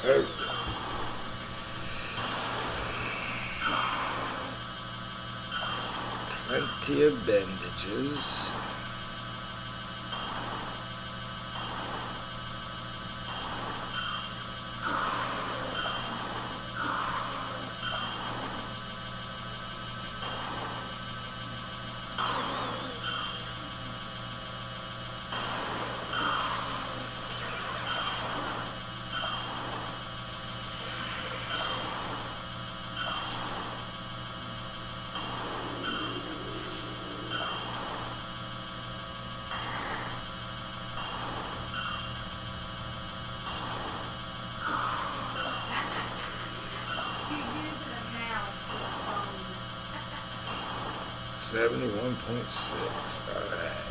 Perfect. Plenty of bandages. Using a mouse with a phone. 71.6. All right.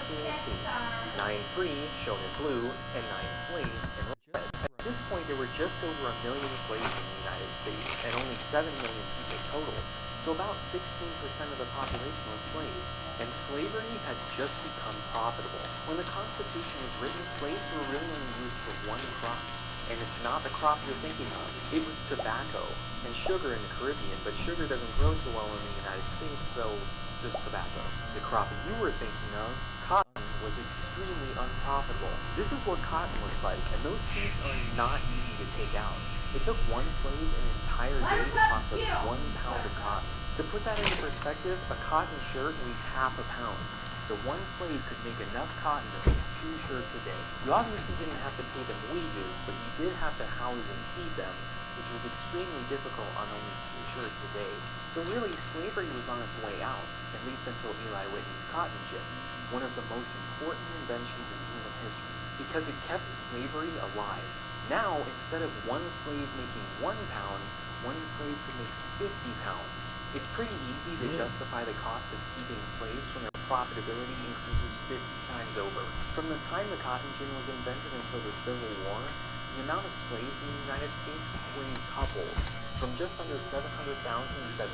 Teams, 9 free, shown in blue, and 9 slave in red. At this point, there were just over 1 million slaves in the United States, and only 7 million people total. So so about 16% of the population was slaves, and slavery had just become profitable. When the Constitution was written, slaves were really only used for one crop, and it's not the crop you're thinking of. It was tobacco and sugar in the Caribbean, but sugar doesn't grow so well in the United States, so just tobacco. The crop you were thinking of, cotton, was extremely unprofitable. This is what cotton looks like, and those seeds are not easy to take out. It took one slave an entire day to process 1 pound of cotton. To put that into perspective, a cotton shirt weighs half a pound. So one slave could make enough cotton to make 2 shirts a day. You obviously didn't have to pay them wages, but you did have to house and feed them, which was extremely difficult on only 2 shirts a day. So really, slavery was on its way out, at least until Eli Whitney's cotton gin, one of the most important inventions in human history, because it kept slavery alive. Now, instead of one slave making 1 pound, one slave could make 50 pounds. It's pretty easy to justify the cost of keeping slaves when their profitability increases 50 times over. From the time the cotton gin was invented until the Civil War, the amount of slaves in the United States quintupled, from just under 700,000 in 1790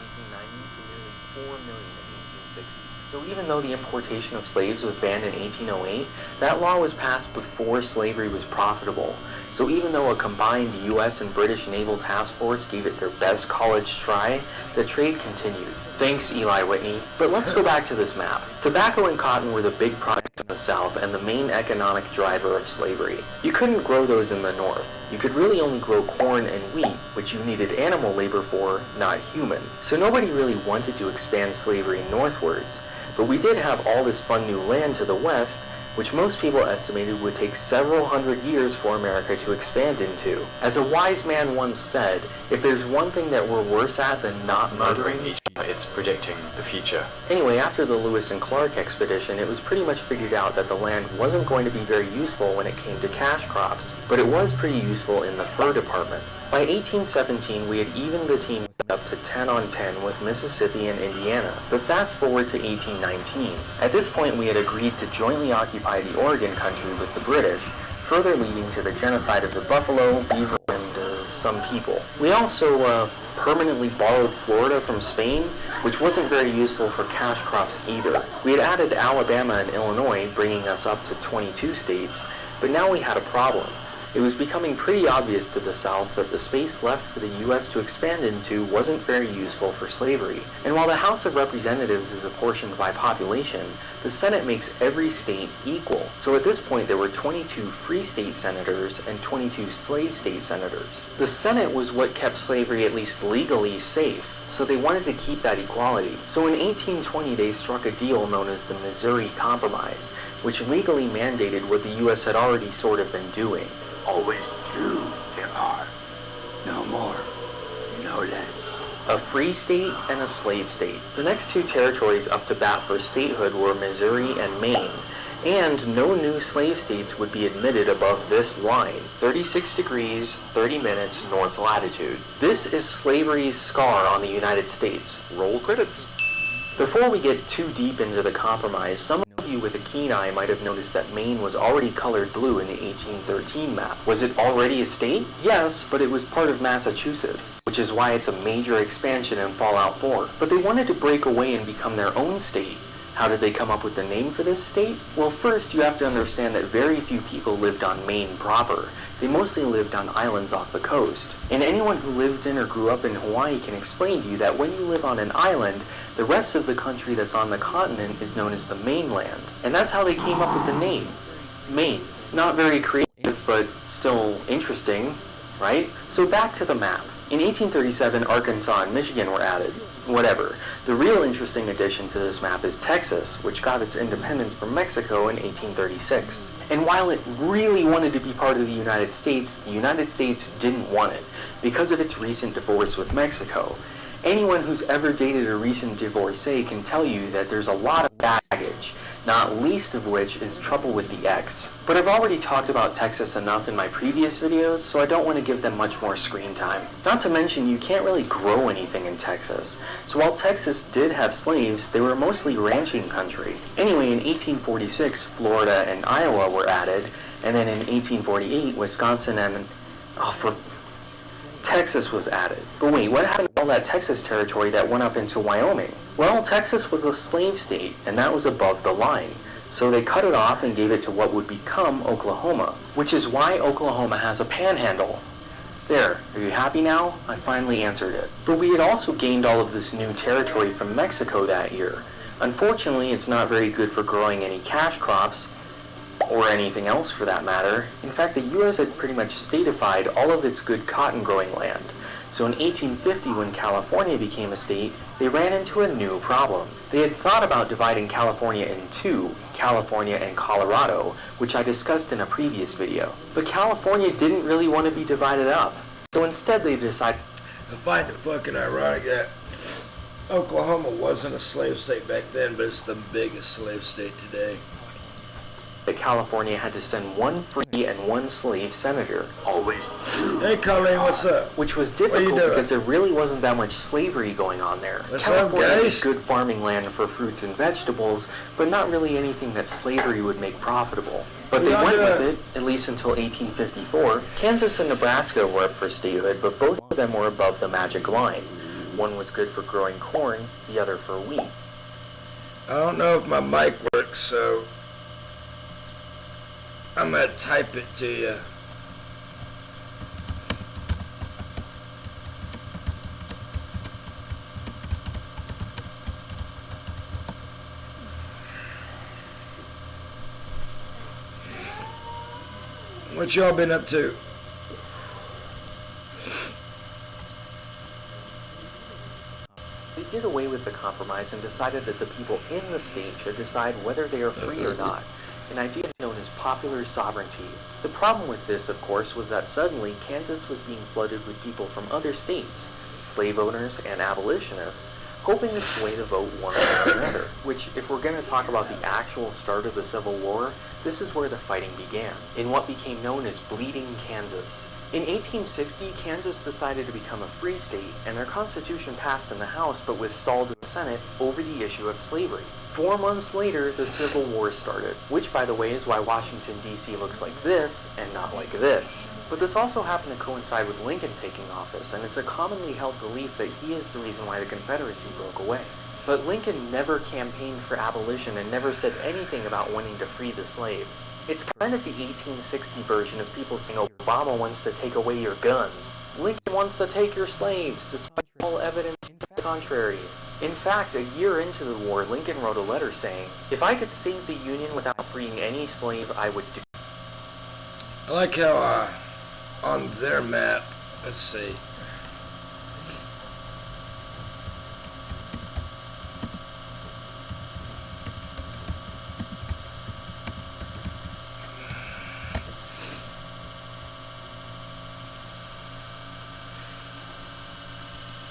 to nearly 4 million in 1860. So even though the importation of slaves was banned in 1808, that law was passed before slavery was profitable. So even though a combined US and British naval task force gave it their best college try, the trade continued. Thanks, Eli Whitney. But let's go back to this map. Tobacco and cotton were the big products in the South and the main economic driver of slavery. You couldn't grow those in the North. You could really only grow corn and wheat, which you needed animal labor for, not human. So nobody really wanted to expand slavery northwards. But we did have all this fun new land to the west, which most people estimated would take several hundred years for America to expand into. As a wise man once said, if there's one thing that we're worse at than not murdering each other, it's predicting the future. Anyway, after the Lewis and Clark expedition, it was pretty much figured out that the land wasn't going to be very useful when it came to cash crops, but it was pretty useful in the fur department. By 1817, we had evened the team up to 10 on 10 with Mississippi and Indiana. But fast forward to 1819. At this point, we had agreed to jointly occupy the Oregon country with the British, further leading to the genocide of the buffalo, beaver, and some people. We also permanently borrowed Florida from Spain, which wasn't very useful for cash crops either. We had added Alabama and Illinois, bringing us up to 22 states, but now we had a problem. It was becoming pretty obvious to the South that the space left for the U.S. to expand into wasn't very useful for slavery. And while the House of Representatives is apportioned by population, the Senate makes every state equal. So at this point there were 22 free state senators and 22 slave state senators. The Senate was what kept slavery at least legally safe, so they wanted to keep that equality. So in 1820 they struck a deal known as the Missouri Compromise, which legally mandated what the U.S. had already sort of been doing. Always two there are. No more, no less. A free state and a slave state. The next 2 territories up to bat for statehood were Missouri and Maine, and no new slave states would be admitted above this line, 36 degrees, 30 minutes north latitude. This is slavery's scar on the United States. Roll credits. Before we get too deep into the compromise, some of you with a keen eye might have noticed that Maine was already colored blue in the 1813 map. Was it already a state? Yes, but it was part of Massachusetts, which is why it's a major expansion in Fallout 4. But they wanted to break away and become their own state. How did they come up with the name for this state? Well, first you have to understand that very few people lived on Maine proper. They mostly lived on islands off the coast. And anyone who lives in or grew up in Hawaii can explain to you that when you live on an island, the rest of the country that's on the continent is known as the mainland. And that's how they came up with the name, Maine. Not very creative, but still interesting, right? So back to the map. In 1837, Arkansas and Michigan were added. Whatever. The real interesting addition to this map is Texas, which got its independence from Mexico in 1836. And while it really wanted to be part of the United States didn't want it, because of its recent divorce with Mexico. Anyone who's ever dated a recent divorcee can tell you that there's a lot of baggage, not least of which is trouble with the ex. But I've already talked about Texas enough in my previous videos, so I don't want to give them much more screen time. Not to mention, you can't really grow anything in Texas. So while Texas did have slaves, they were mostly ranching country. Anyway, in 1846, Florida and Iowa were added, and then in 1848, Wisconsin and Texas was added. But wait, what happened to all all that Texas territory that went up into Wyoming? Well, Texas was a slave state, and that was above the line. So they cut it off and gave it to what would become Oklahoma, which is why Oklahoma has a panhandle. There, are you happy now? I finally answered it. But we had also gained all of this new territory from Mexico that year. Unfortunately, it's not very good for growing any cash crops, or anything else for that matter. In fact, the U.S. had pretty much statified all of its good cotton growing land. So in 1850, when California became a state, they ran into a new problem. They had thought about dividing California in two, California and Colorado, which I discussed in a previous video. But California didn't really want to be divided up. So instead they decided... I find it fucking ironic that Oklahoma wasn't a slave state back then, but it's the biggest slave state today. that California had to send one free and one slave senator. Always true. Hey, Colleen, what's up? Which was difficult because there really wasn't that much slavery going on there. What's California up, guys? is good farming land for fruits and vegetables, but not really anything that slavery would make profitable. But they went with it, at least until 1854. Kansas and Nebraska were up for statehood, but both of them were above the magic line. One was good for growing corn, the other for wheat. I don't know if my mic works, so I'm going to type it to you. What y'all been up to? They did away with the compromise and decided that the people in the state should decide whether they are free or not, an idea known as popular sovereignty. The problem with this, of course, was that suddenly Kansas was being flooded with people from other states, slave owners and abolitionists, hoping to sway the vote one way or another, which, if we're going to talk about the actual start of the Civil War, this is where the fighting began, in what became known as Bleeding Kansas. In 1860, Kansas decided to become a free state, and their constitution passed in the House but was stalled in the Senate over the issue of slavery. 4 months later, the Civil War started, which, by the way, is why Washington, D.C. looks like this and not like this. But this also happened to coincide with Lincoln taking office, and it's a commonly held belief that he is the reason why the Confederacy broke away. But Lincoln never campaigned for abolition and never said anything about wanting to free the slaves. It's kind of the 1860 version of people saying Obama wants to take away your guns. Lincoln wants to take your slaves, despite all evidence to the contrary. In fact, a year into the war, Lincoln wrote a letter saying, "If I could save the Union without freeing any slave, I would do." I like how on their map, let's see.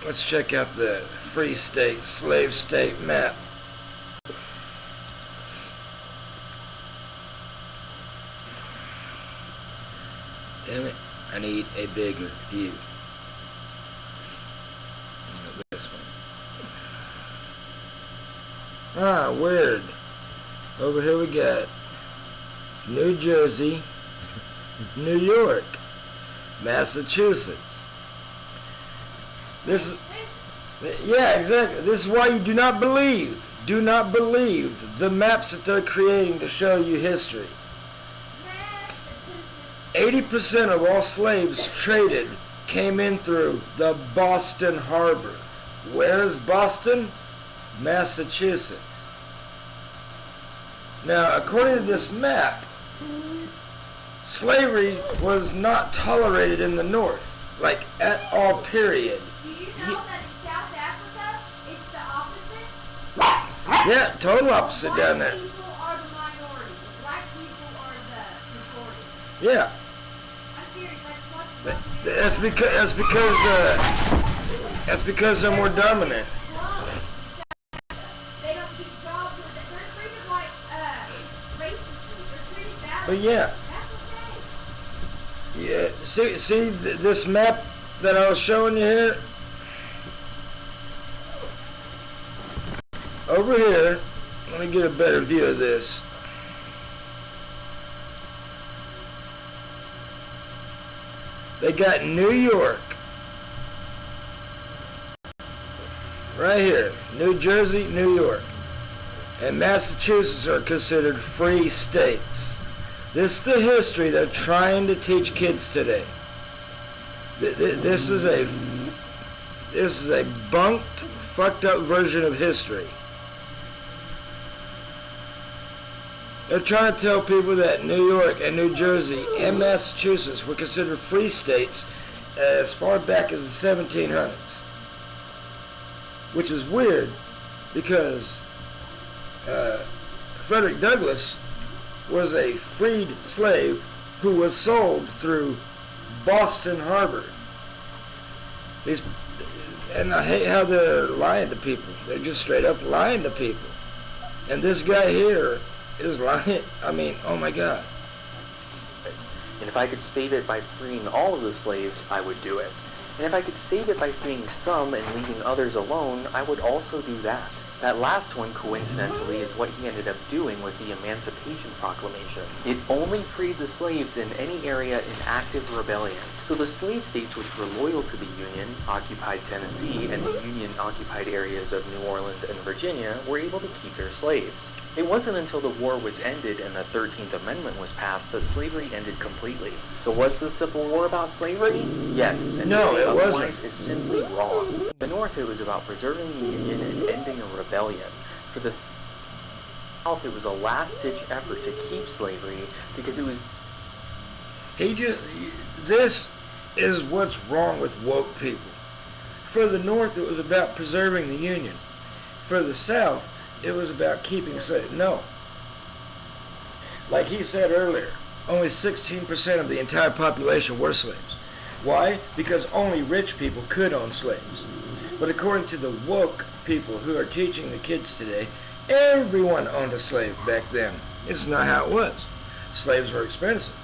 Let's check out the free state, slave state map. Damn it, I need a bigger view. This one. Ah, weird. Over here we got New Jersey, New York, Massachusetts. This is, yeah, exactly. This is why you do not believe the maps that they're creating to show you history. 80% of all slaves traded came in through the Boston Harbor. Where is Boston? Massachusetts. Now, according to this map, slavery was not tolerated in the North, like at all, period. Do you know that in South Africa, it's the opposite? Yeah, total opposite down there. White people are the minority. Black people are the majority. Yeah, I'm serious. That's what's that's because they're more dominant. They don't get jobs. They're treated like racistly. They're treated badly. But yeah, That's okay. yeah. See this map that I was showing you here. Over here, let me get a better view of this. They got New York, right here, New Jersey, New York, and Massachusetts are considered free states. This is the history they're trying to teach kids today. This is a bunked, fucked up version of history. They're trying to tell people that New York and New Jersey and Massachusetts were considered free states as far back as the 1700s. Which is weird because Frederick Douglass was a freed slave who was sold through Boston Harbor. And I hate how they're lying to people. They're just straight up lying to people. And this guy here is lying. I mean, oh my God. And if I could save it by freeing all of the slaves, I would do it. And if I could save it by freeing some and leaving others alone, I would also do that. That last one, coincidentally, is what he ended up doing with the Emancipation Proclamation. It only freed the slaves in any area in active rebellion. So the slave states which were loyal to the Union, occupied Tennessee, and the Union-occupied areas of New Orleans and Virginia were able to keep their slaves. It wasn't until the war was ended and the 13th Amendment was passed that slavery ended completely. So was the Civil War about slavery? Yes, and no, to say it otherwise wasn't. is simply wrong. The North, it was about preserving the Union and ending a rebellion. For the South, it was a last-ditch effort to keep slavery because it was... This is what's wrong with woke people. For the North, it was about preserving the Union. For the South, it was about keeping slaves. No. Like he said earlier, only 16% of the entire population were slaves. Why? Because only rich people could own slaves. But according to the woke people who are teaching the kids today, everyone owned a slave back then. It's not how it was. Slaves were expensive.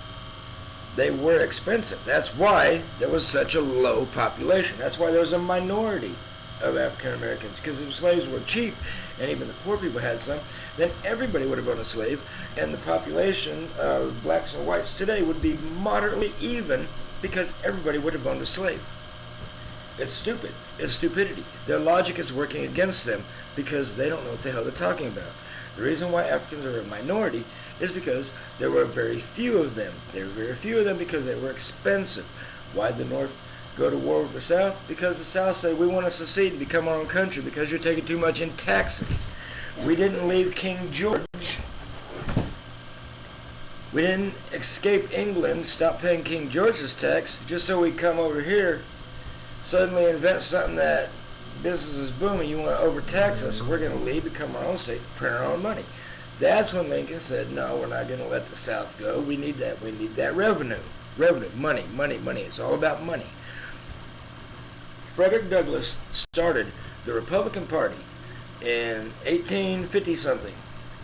They were expensive. That's why there was such a low population. That's why there was a minority of African Americans, because if slaves were cheap and even the poor people had some, then everybody would have owned a slave, and the population of blacks and whites today would be moderately even because everybody would have owned a slave. It's stupid. It's stupidity. Their logic is working against them because they don't know what the hell they're talking about. The reason why Africans are a minority is because there were very few of them. There were very few of them because they were expensive. Why did the North go to war with the South? Because the South said, we want to secede and become our own country because you're taking too much in taxes. We didn't leave King George. We didn't escape England, stop paying King George's tax, just so we come over here, suddenly invent something that business is booming, you want to overtax us, so we're going to leave, become our own state, print our own money. That's when Lincoln said, no, we're not going to let the South go. We need that revenue. Revenue, money. It's all about money. Frederick Douglass started the Republican Party in 1850-something.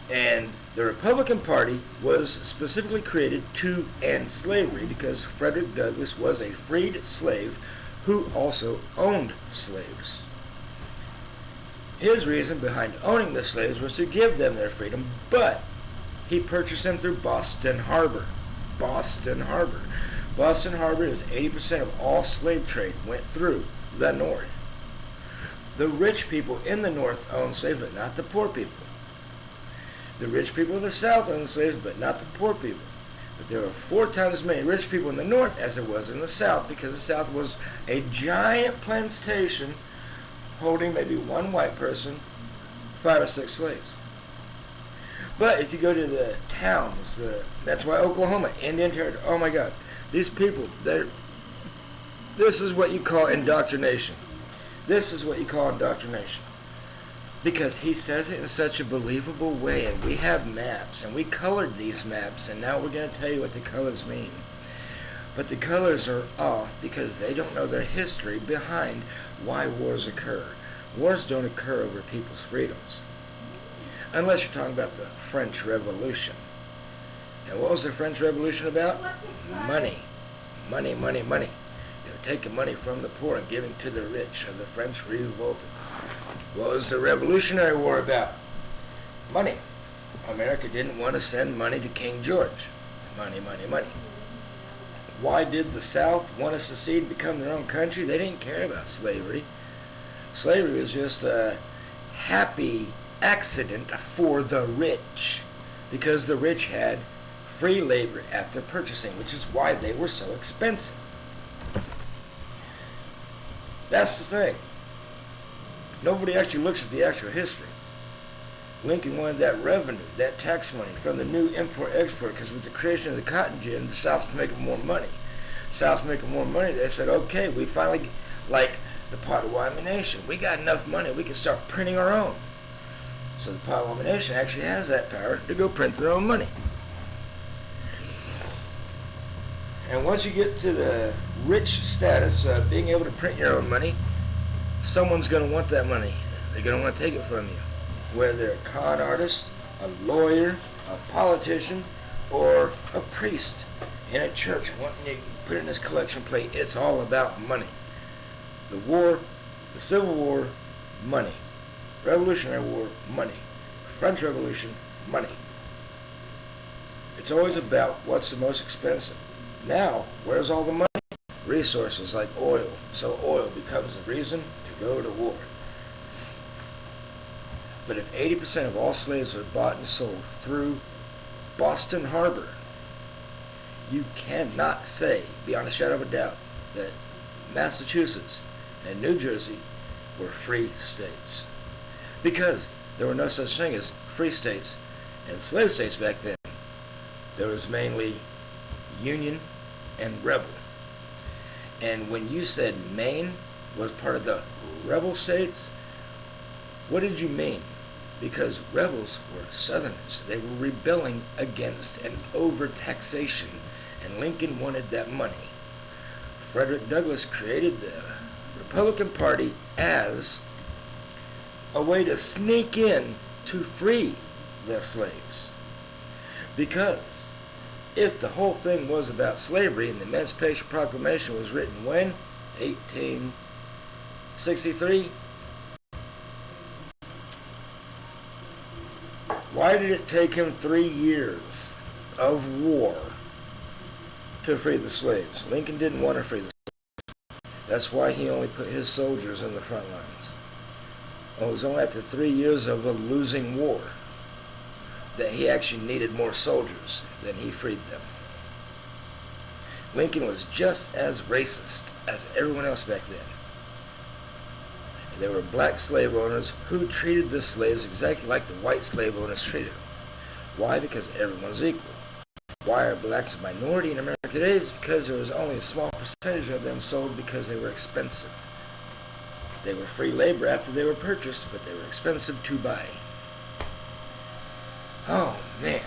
And the Republican Party was specifically created to end slavery because Frederick Douglass was a freed slave who also owned slaves. His reason behind owning the slaves was to give them their freedom, but he purchased them through Boston Harbor. Boston Harbor is 80% of all slave trade went through the North. The rich people in the North owned slaves, but not the poor people. The rich people in the South owned slaves, but not the poor people. But there were 4 times as many rich people in the North as there was in the South, because the South was a giant plantation holding maybe one white person, 5 or 6 slaves. But if you go to the towns, that's why Oklahoma, Indian Territory, oh my God, these people, this is what you call indoctrination. This is what you call indoctrination. Because he says it in such a believable way, and we have maps, and we colored these maps, and now we're going to tell you what the colors mean. But the colors are off because they don't know their history behind why wars occur. Wars don't occur over people's freedoms. Unless you're talking about the French Revolution. And what was the French Revolution about? Money. Money. They were taking money from the poor and giving to the rich, and the French revolted. What was the Revolutionary War about? Money. America didn't want to send money to King George. Money. Why did the South want to secede and become their own country? They didn't care about slavery. Slavery was just a happy accident for the rich, because the rich had free labor after purchasing, which is why they were so expensive. That's the thing. Nobody actually looks at the actual history. Lincoln wanted that revenue, that tax money from the new import-export, because with the creation of the cotton gin, the South was making more money. South was making more money. They said, okay, we finally, like the Potawatomi Nation, we got enough money, we can start printing our own. So the Potawatomi Nation actually has that power to go print their own money. And once you get to the rich status of being able to print your own money, someone's going to want that money. They're going to want to take it from you. Whether they're a con artist, a lawyer, a politician, or a priest in a church wanting to put in his collection plate, it's all about money. The war, the Civil War, money. Revolutionary War, money. French Revolution, money. It's always about what's the most expensive. Now, where's all the money? Resources like oil. So oil becomes a reason to go to war. But if 80% of all slaves were bought and sold through Boston Harbor, you cannot say, beyond a shadow of a doubt, that Massachusetts and New Jersey were free states. Because there were no such thing as free states and slave states back then. There was mainly Union and Rebel. And when you said Maine was part of the rebel states, what did you mean? Because rebels were Southerners. They were rebelling against an overtaxation, and Lincoln wanted that money. Frederick Douglass created the Republican Party as a way to sneak in to free the slaves. Because if the whole thing was about slavery, and the Emancipation Proclamation was written when? 1863? Why did it take him 3 years of war to free the slaves? Lincoln didn't want to free the slaves. That's why he only put his soldiers in the front lines. It was only after 3 years of a losing war that he actually needed more soldiers than he freed them. Lincoln was just as racist as everyone else back then. There were black slave owners who treated the slaves exactly like the white slave owners treated them. Why? Because everyone's equal. Why are blacks a minority in America today? Is because there was only a small percentage of them sold because they were expensive. They were free labor after they were purchased, but they were expensive to buy. Oh man,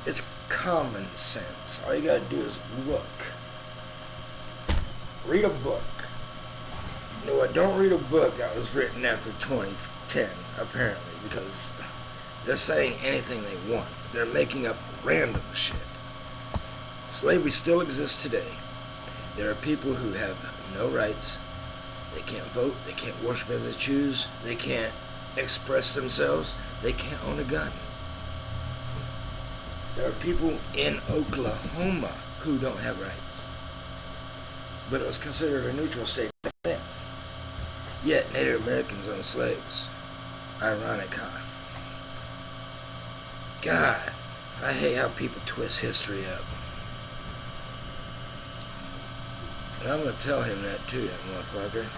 it's common sense. All you gotta do is look. Read a book. No, I don't read a book that was written after 2010, apparently, because they're saying anything they want. They're making up random shit. Slavery still exists today. There are people who have no rights. They can't vote. They can't worship as they choose. They can't express themselves. They can't own a gun. There are people in Oklahoma who don't have rights. But it was considered a neutral state back then. Yet Native Americans owned slaves. Ironic, huh? God, I hate how people twist history up. And I'm gonna tell him that too, that motherfucker.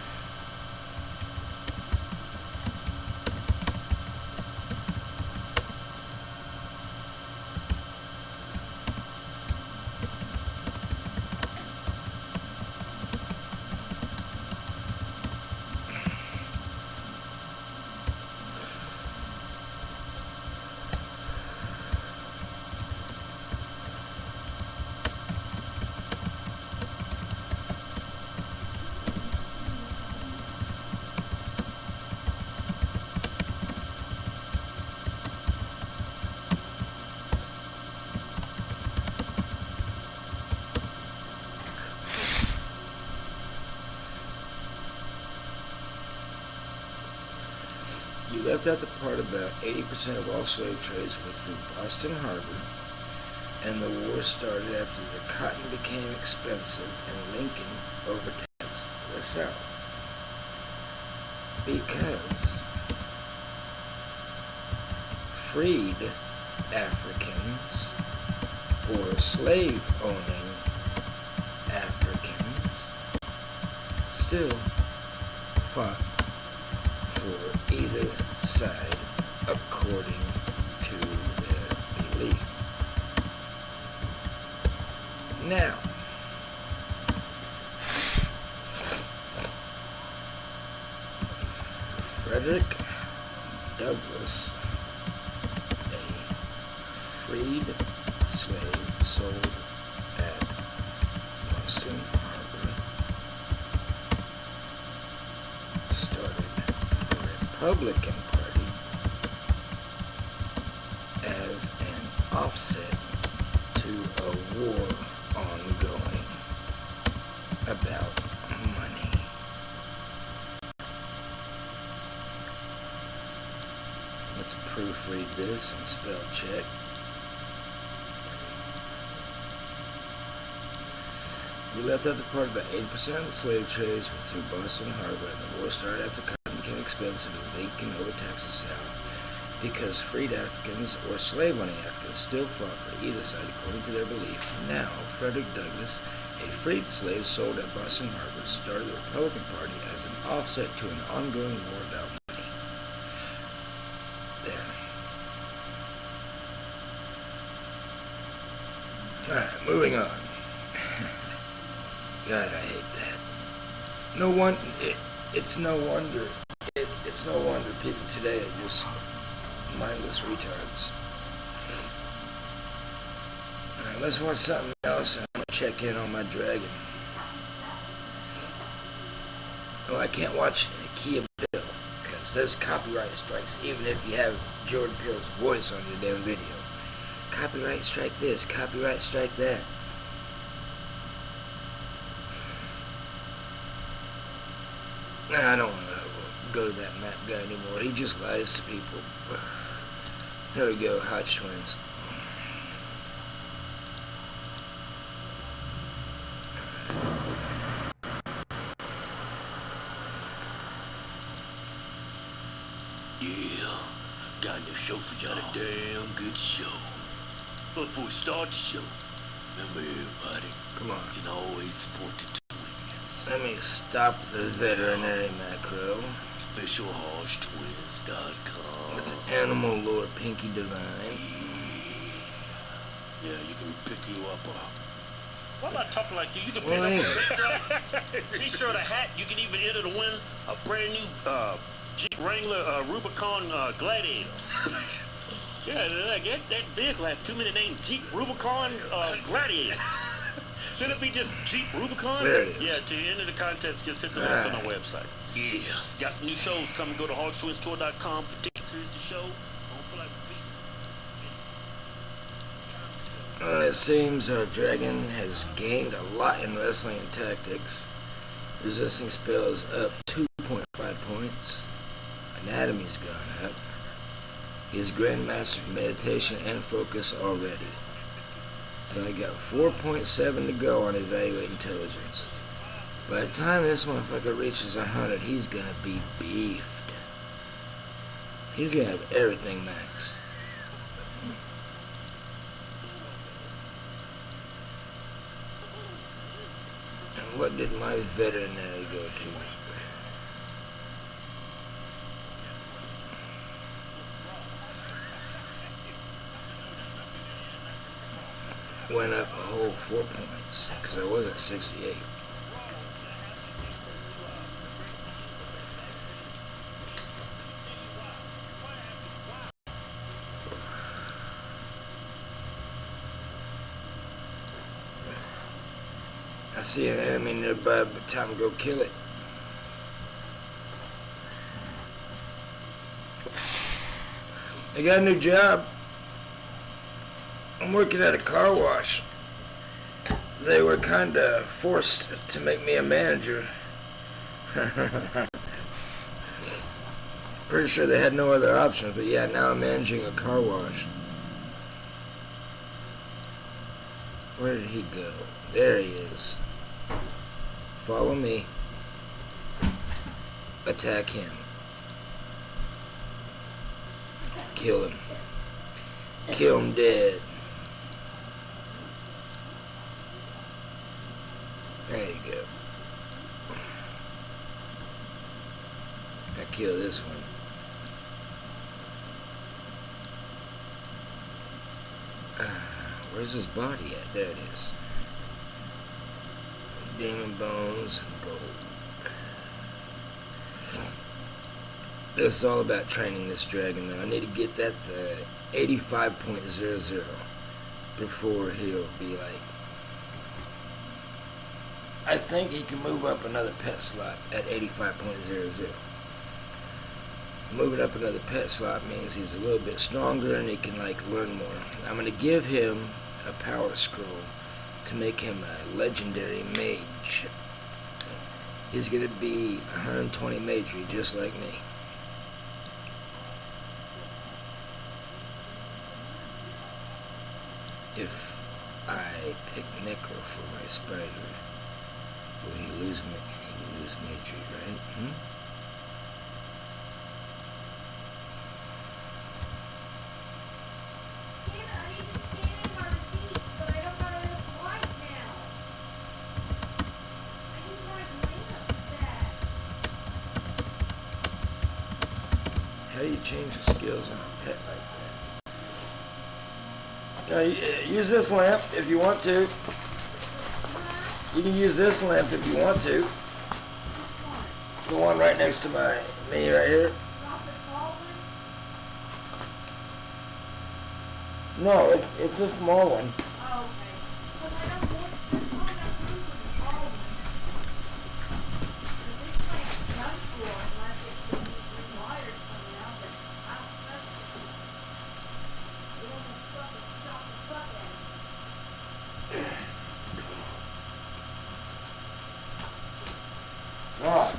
You left out the part about 80% of all slave trades were through Boston Harbor, and the war started after the cotton became expensive and Lincoln overtaxed the South. Because freed Africans or slave-owning Africans still fought for either side according to their belief. Now, Frederick Douglass, a freed slave sold at Boston Harbor, started the Republican Party as an offset to a war ongoing about money. Let's proofread this and spell check. We left out the part about 80% of the slave trades were through Boston Harbor, and the war started after cotton became expensive and Lincoln overtaxed the South. Because freed Africans or slave-owning Africans still fought for either side according to their belief. Now, Frederick Douglass, a freed slave sold at Boston Harbor, started the Republican Party as an offset to an ongoing war about money. There. Alright, moving on. God, I hate that. No one. It's no wonder. It's no wonder people today are just mindless retards. Alright, let's watch something else and I'm gonna check in on my dragon. Oh, I can't watch Key of Bill because there's copyright strikes even if you have Jordan Peele's voice on your damn video. Copyright strike this, copyright strike that. I don't want to go to that map guy anymore. He just lies to people. There we go, Hodge twins. Yeah, got a new show for y'all. A damn good show. But before we start the show, remember everybody, Come on. you can always support the twins. Let me stop the veterinary macro. officialhodgetwins.com. It's Animal Lord Pinky Divine. Yeah, you can pick you up Why am I talking like you? You can Well, pick up a t-shirt, a hat. You can even enter to win a brand new Jeep Wrangler Rubicon Gladiator. Yeah, that vehicle has too many names. Jeep Rubicon Gladiator. Shouldn't it be just Jeep Rubicon? There it is. Yeah, to enter the contest, just hit the links on our website. Yeah. Got some new shows coming. Go to HogTwinsTour.com for tickets. Here's the show. Don't feel like repeating. It seems our dragon has gained a lot in wrestling and tactics. Resisting spells up 2.5 points. Anatomy's gone up. He's grandmastered meditation and focus already. So I got 4.7 to go on evaluate intelligence. By the time this motherfucker reaches 100, he's gonna be beefed. He's gonna have everything maxed. And what did my veterinary go to? Went up a whole 4 points, because I was at 68. I see an enemy nearby, but time to go kill it. I got a new job. I'm working at a car wash. They were kinda forced to make me a manager. Pretty sure they had no other options, but yeah, now I'm managing a car wash. Where did he go? There he is. Follow me. Attack him. Kill him. Kill him dead. There you go. I kill this one. Where's his body at? There it is. Demon bones and gold. This is all about training this dragon though. I need to get that to 85.00 before he'll be like... I think he can move up another pet slot at 85.00. Moving up another pet slot means he's a little bit stronger and he can like learn more. I'm going to give him a power scroll to make him a legendary mage. He's going to be 120 magery just like me. If I pick Necro for my spider, will he lose magery, right? I need to scan in my receipts, but I don't got enough light now. I need my lamp back. How do you change the skills on a pet like that? Use this lamp if you want to. You can use this lamp if you want to. The one right next to me right here. No, it's a small one. Oh, okay. Because I don't want this one that's room for the small one. But this plant's done for unless it can be rewired somehow, but I don't trust it. It doesn't fucking shock the fuck out of me. Right.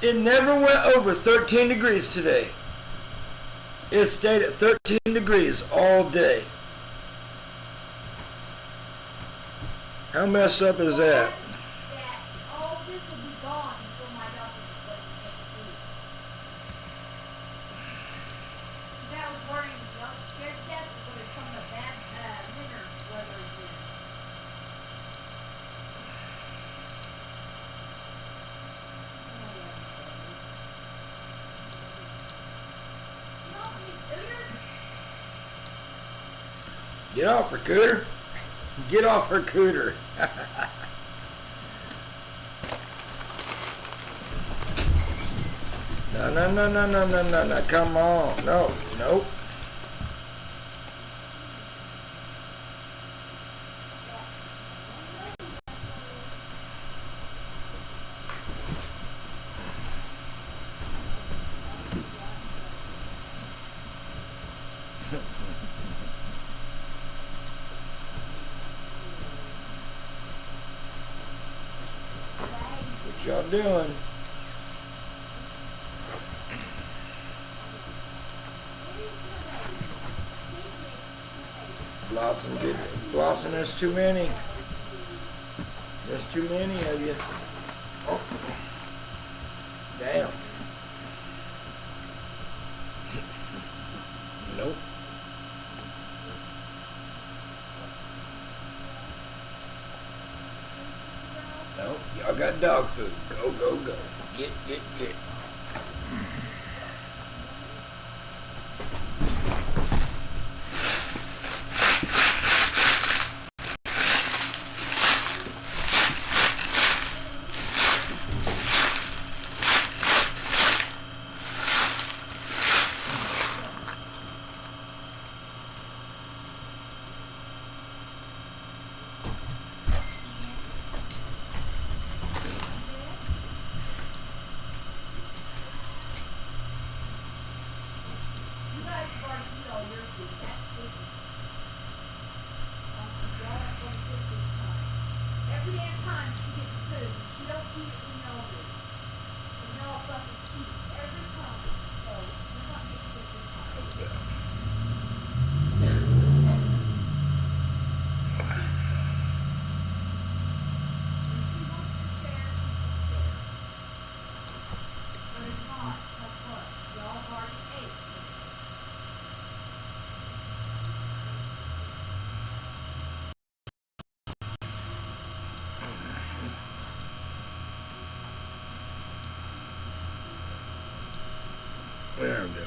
It never went over 13 degrees today. It stayed at 13 degrees all day. How messed up is that? All this will be gone before my doctor's appointment next week. That was worrying me. I was scared to death it was going to come a bad winter weather again. Get off her, cooter. Get off her, cooter. No. Come on. No. Nope. What y'all doing? Blossom, Blossom, there's too many. There's too many of you. Oh. Damn. Nope. Nope. Y'all got dog food. Go, go, go. Get. You guys have already eat all your food. That's fishing. Y'all aren't going to get this time. Every damn time she gets food, she don't eat it when y'all do. And y'all fucking eat every time. So you're not getting it this time. When she wants to share, she will share. But if not, guess what? Y'all have already ate. There we go.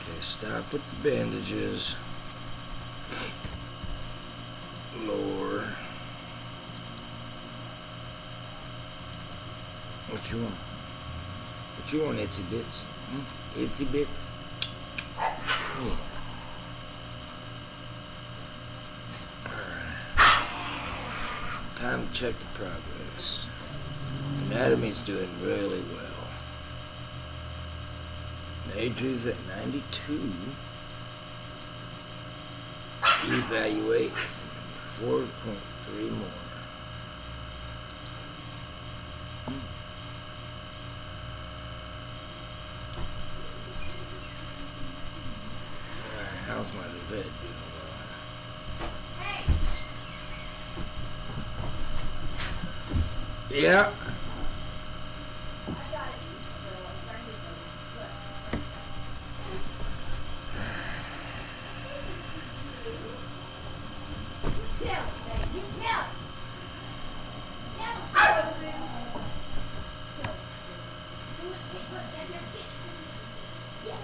Okay, stop with the bandages. Lower. What you want? What you want, itsy bits? Itsy bits? Yeah. Alright. Time to check the progress. Anatomy's doing really well. Major's at 92. Evaluate 4.3 more. Alright, how's my vet doing? Hey! Yeah. I got it, girl. It's right here, girl. Look. You tell it, baby. You tell it. Tell it, girlfriend. Tell it. Do it. Hey, look, that your kids. Yeah,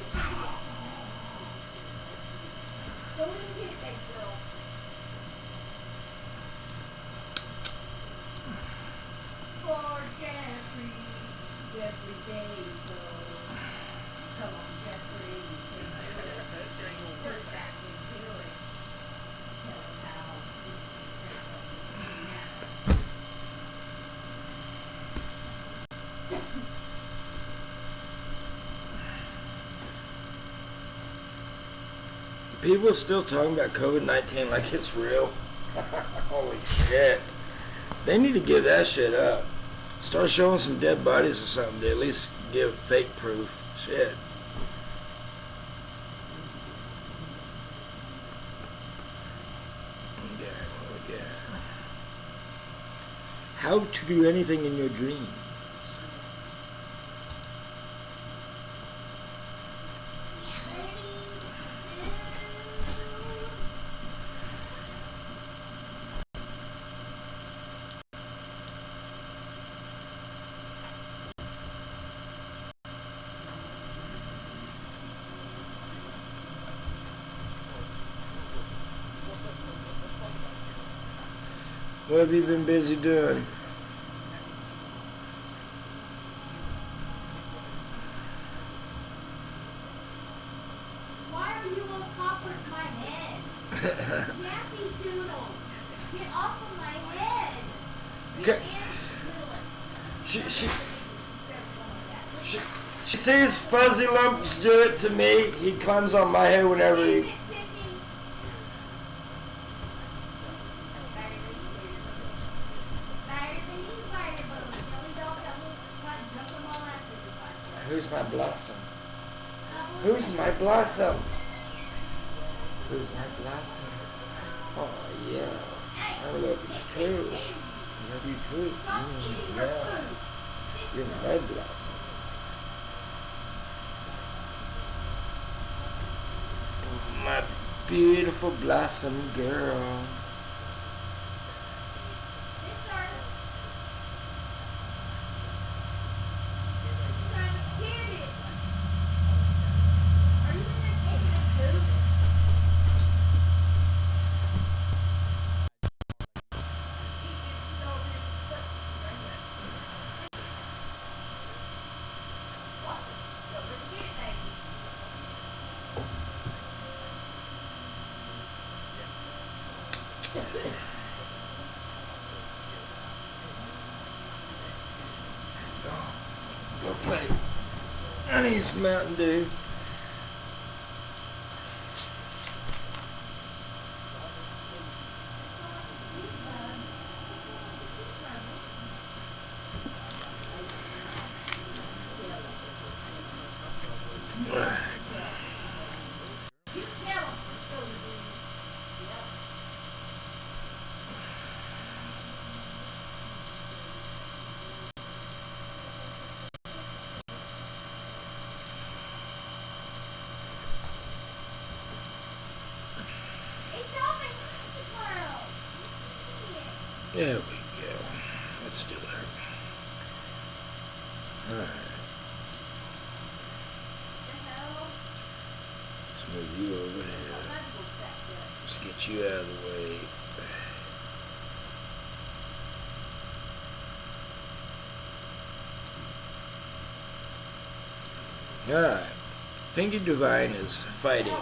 go in and get it, baby girl. For Jeffrey, Jeffrey Davis. Come on, Jeffrey. We're back in here. Tell us how this is now. People are still talking about COVID-19 like it's real. Holy shit. They need to give that shit up. Start showing some dead bodies or something to at least give fake proof. Shit. Okay, what we got? How to do anything in your dreams. What have you been busy doing? Why are you on top of my head? Nappy doodle. Get off of my head. Okay. She sees Fuzzy Lumps do it to me. He climbs on my head whenever he... Who's my blossom? Who's my blossom? Who's my blossom? Oh, yeah. I love you too. I love you too. Yeah. You're my blossom. My beautiful blossom girl. Go play. I need some Mountain Dew. There we go. Let's do it. Alright. Let's move you over here. Let's get you out of the way. Alright. Pinky Divine is fighting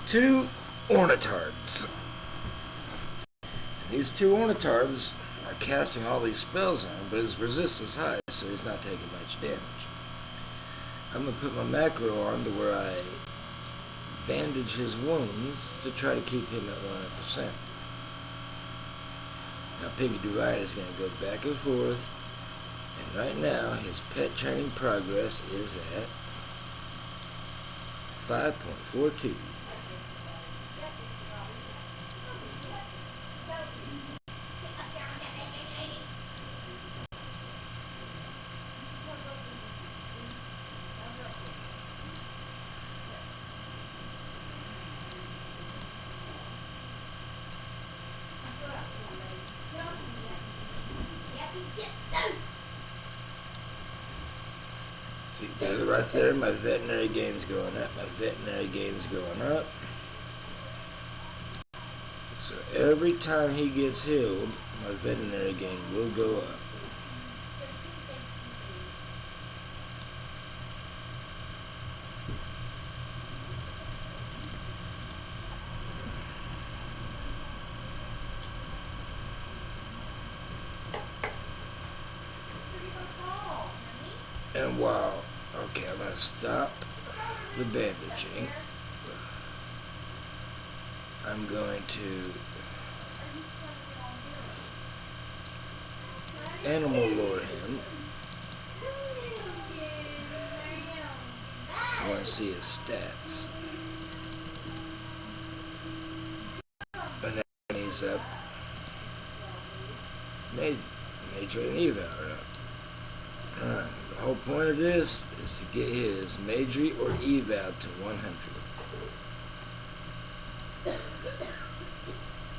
two Ornitards. These two Ornitards are casting all these spells on him, but his resistance is high, so he's not taking much damage. I'm going to put my macro on to where I bandage his wounds to try to keep him at 100%. Now Pinky Divine is going to go back and forth, and right now his pet training progress is at 5.42. See, there's right there, my veterinary gain's going up, my veterinary gain's going up. So every time he gets healed, my veterinary gain will go up. And wow, okay, I'm gonna stop the bandaging. I'm going to animal lore him. I want to see his stats. And then he's up. Major and eval are up. Alright, the whole point of this is to get his Major or eval to 100.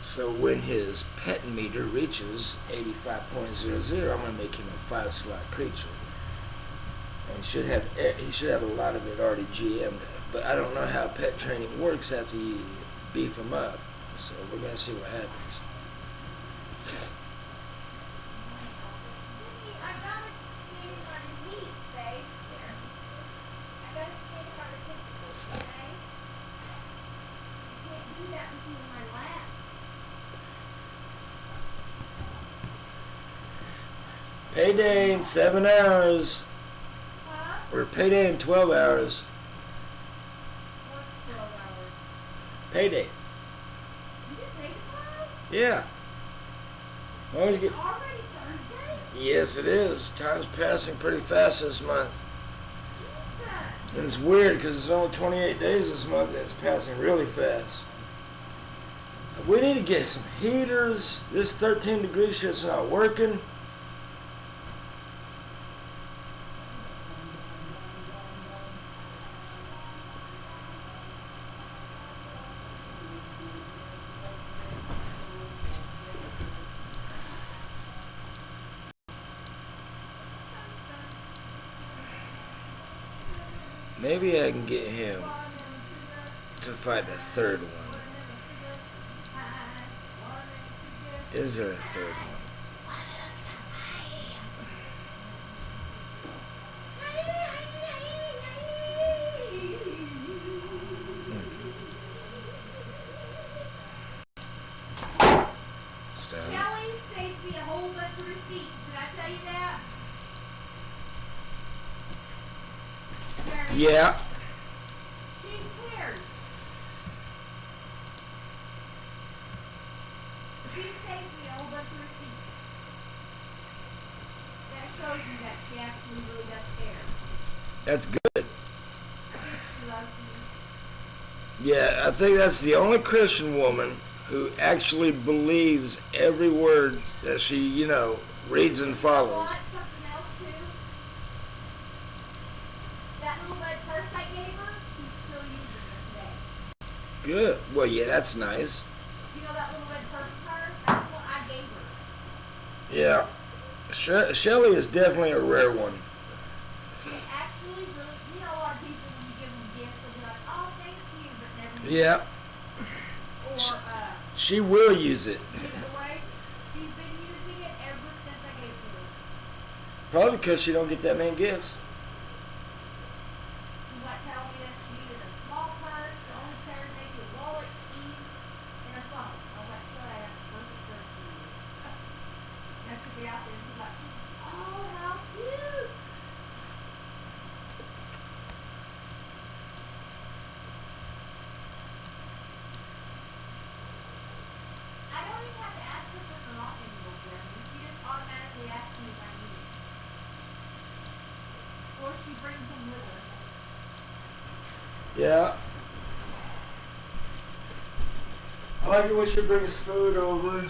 So when his pet meter reaches 85.00, I'm going to make him a 5-slot creature. And he should have a lot of it already GM'd. But I don't know how pet training works after you beef him up. So we're going to see what happens. sat with you in my lap. Payday in 7 hours. Huh? Or payday in 12 hours. What's 12 hours? Payday. You didn't pay tomorrow? Yeah. Always get. It's already Thursday? Yes, it is. Time's passing pretty fast this month. Jesus. And it's weird because it's only 28 days this month and it's passing really fast. We need to get some heaters. This 13-degree shit's not working. Maybe I can get him to fight the third one. Is there a third one? Stop. Kelly saved me a whole bunch of receipts. Did I tell you that? Jeremy, Yeah. she cares. She saved me a whole bunch of receipts. That shows you that she actually really does care. That's good. I think she loves me. Yeah, I think that's the only Christian woman who actually believes every word that she, reads and follows. Want something else too? That little red purse I gave her, she's still using it today. Good. Well, yeah, that's nice. You know that little red purse of hers? That's what I gave her. Yeah. Shelly is definitely a rare one. She actually really, a lot of people when you give them gifts, they'll be like, oh, thank you, but never use Yeah. it. Or, She will use it. give it away. She's been using it ever since I gave it to her. Probably because she don't get that many gifts. She's like telling me that she needed a small purse, the only pair to make a wallet, keys, and her phone. I was like, sure, I have a perfect purse for you. And I took it out there and she's like, oh, how cute. I don't even have to ask her for her off anymore, Jeremy. She just automatically asks me if I need it. Or she brings them with her. Yeah. I like it when she brings food over.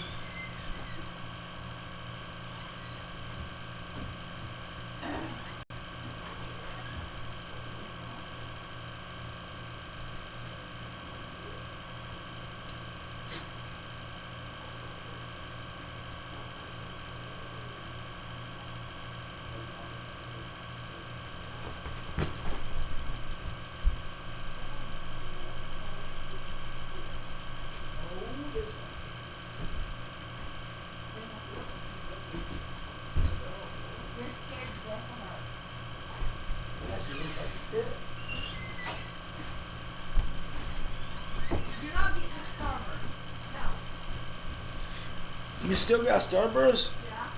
You're scared to death of her. You're not getting a Starburst. No. You still got Starburst? Yeah.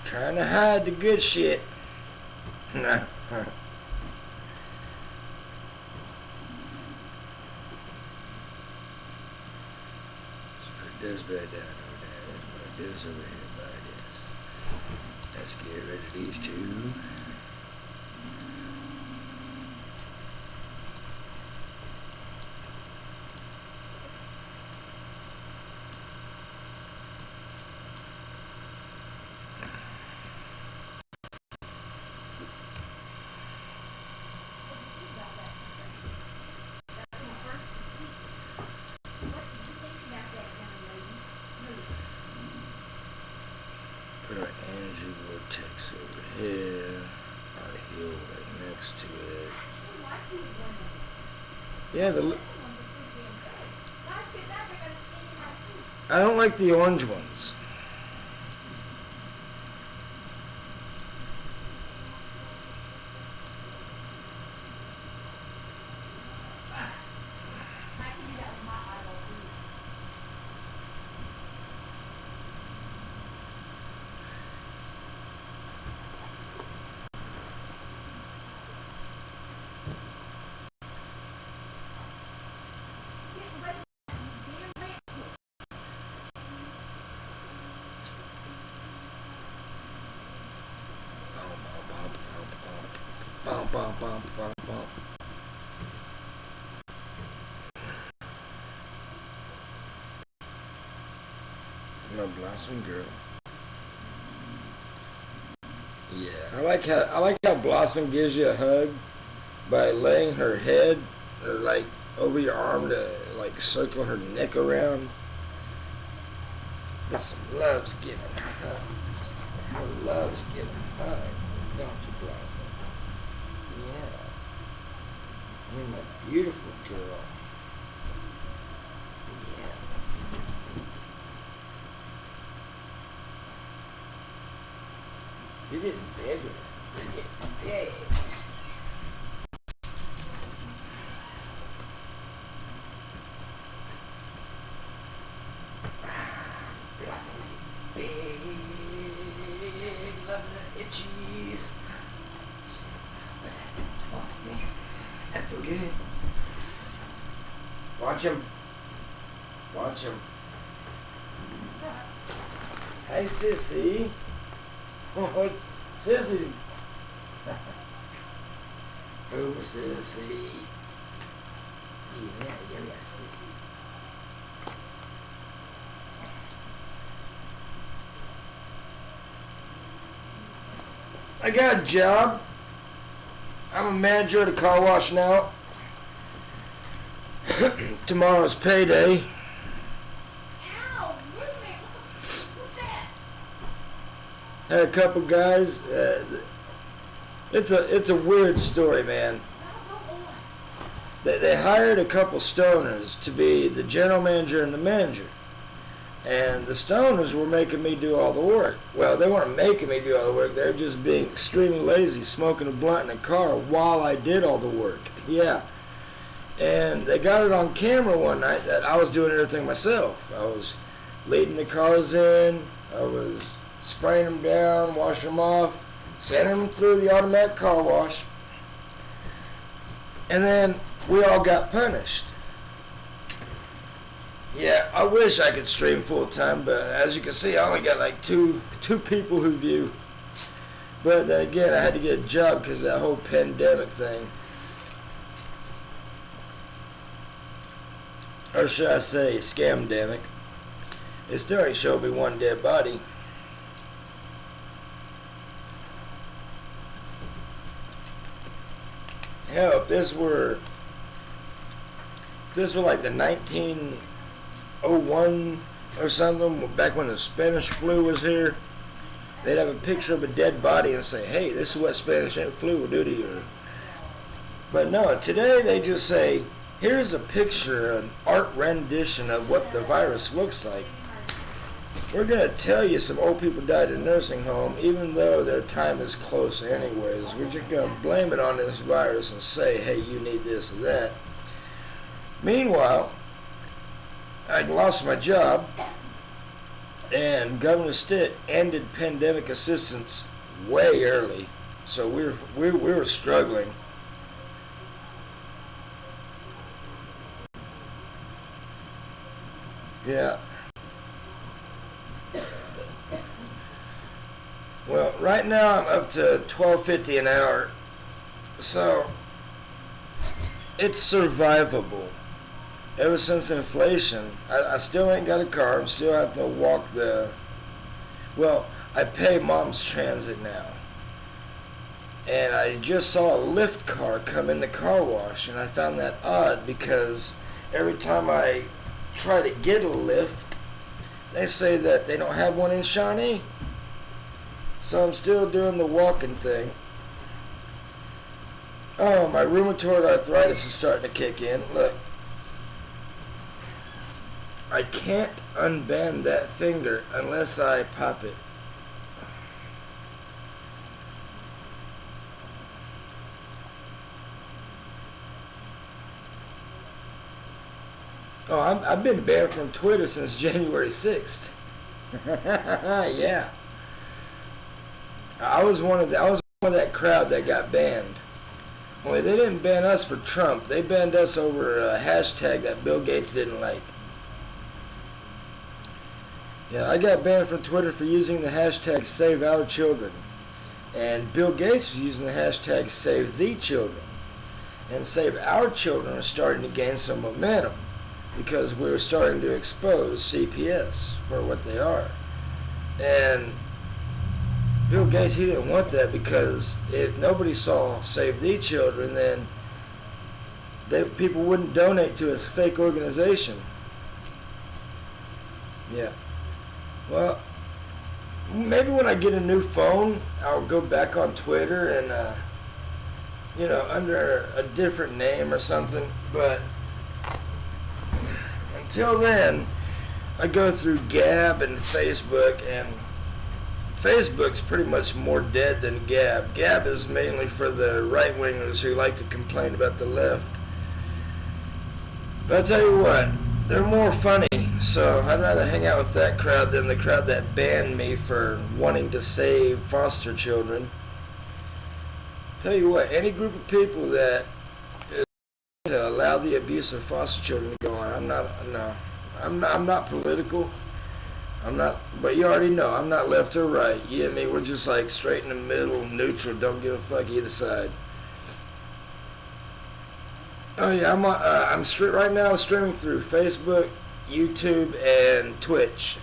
Trying to hide the good shit. Nah. Put this back down over there. Put this over here by this. Let's get rid of these two. What did you think about that, sister? That's my first speech. What did you think about that, young lady? Move. Put our energy vortex over here. Our heel right next to it. Actually like these women. Yeah, The little ones are pretty damn good. Guys, get back, I gotta stand in my seat. I don't like the orange ones. bum, bum, bum, bum, bum. My Blossom girl. Yeah, I like how Blossom gives you a hug by laying her head or like over your arm to like circle her neck around. Blossom loves giving hugs. Loves giving hugs, don't you, Blossom? Yeah, you're my beautiful girl. Yeah. You're getting bigger. You're getting big. Blossom, big, lovely itchies. What's that? Oh, man. That feel good. Watch him. Watch him. Hey, sissy. Oh, sissy. Oh, sissy. Yeah, you're a sissy. I got a job. I'm a manager at a car wash now. Tomorrow's payday. Ow! Wait a minute. What's that? Had a couple guys. It's a weird story, man. They hired a couple stoners to be the general manager and the manager. And the stoners were making me do all the work. Well, they weren't making me do all the work. They were just being extremely lazy, smoking a blunt in a car while I did all the work. Yeah. And they got it on camera one night that I was doing everything myself. I was leading the cars in. I was spraying them down, washing them off, sending them through the automatic car wash. And then we all got punished. Yeah, I wish I could stream full time, but as you can see, I only got like two people who view. But then again, I had to get a job because of that whole pandemic thing. Or should I say, scamdemic. It still ain't showed me one dead body. Hell, if this were like the 1901 or something, back when the Spanish flu was here, they'd have a picture of a dead body and say, hey, this is what Spanish flu will do to you. But no, today they just say, here's a picture, an art rendition of what the virus looks like. We're going to tell you some old people died in a nursing home, even though their time is close anyways. We're just going to blame it on this virus and say, hey, you need this or that. Meanwhile, I'd lost my job, and Governor Stitt ended pandemic assistance way early. So we were struggling. Yeah. Well, right now I'm up to $12.50 an hour, so it's survivable. Ever since inflation, I still ain't got a car. I'm still having to walk well, I pay Mom's Transit now. And I just saw a Lyft car come in the car wash, and I found that odd because every time I try to get a Lyft, they say that they don't have one in Shawnee. So I'm still doing the walking thing. Oh, my rheumatoid arthritis is starting to kick in. Look. I can't unbend that finger unless I pop it. Oh, I've been banned from Twitter since January 6th. Yeah. I was one of that crowd that got banned. Only they didn't ban us for Trump. They banned us over a hashtag that Bill Gates didn't like. Yeah, I got banned from Twitter for using the hashtag Save Our Children. And Bill Gates was using the hashtag Save the Children. And Save Our Children was starting to gain some momentum because we were starting to expose CPS for what they are. And Bill Gates, he didn't want that, because if nobody saw Save the Children, then people wouldn't donate to his fake organization. Yeah. Well, maybe when I get a new phone, I'll go back on Twitter and, under a different name or something. But until then, I go through Gab and Facebook, and Facebook's pretty much more dead than Gab. Gab is mainly for the right-wingers who like to complain about the left. But I tell you what, they're more funny, so I'd rather hang out with that crowd than the crowd that banned me for wanting to save foster children. Tell you what, any group of people that is to allow the abuse of foster children to go on, I'm not political. But you already know, I'm not left or right. You and me, we're just like straight in the middle, neutral, don't give a fuck either side. Oh yeah, I'm right now streaming through Facebook, YouTube, and Twitch.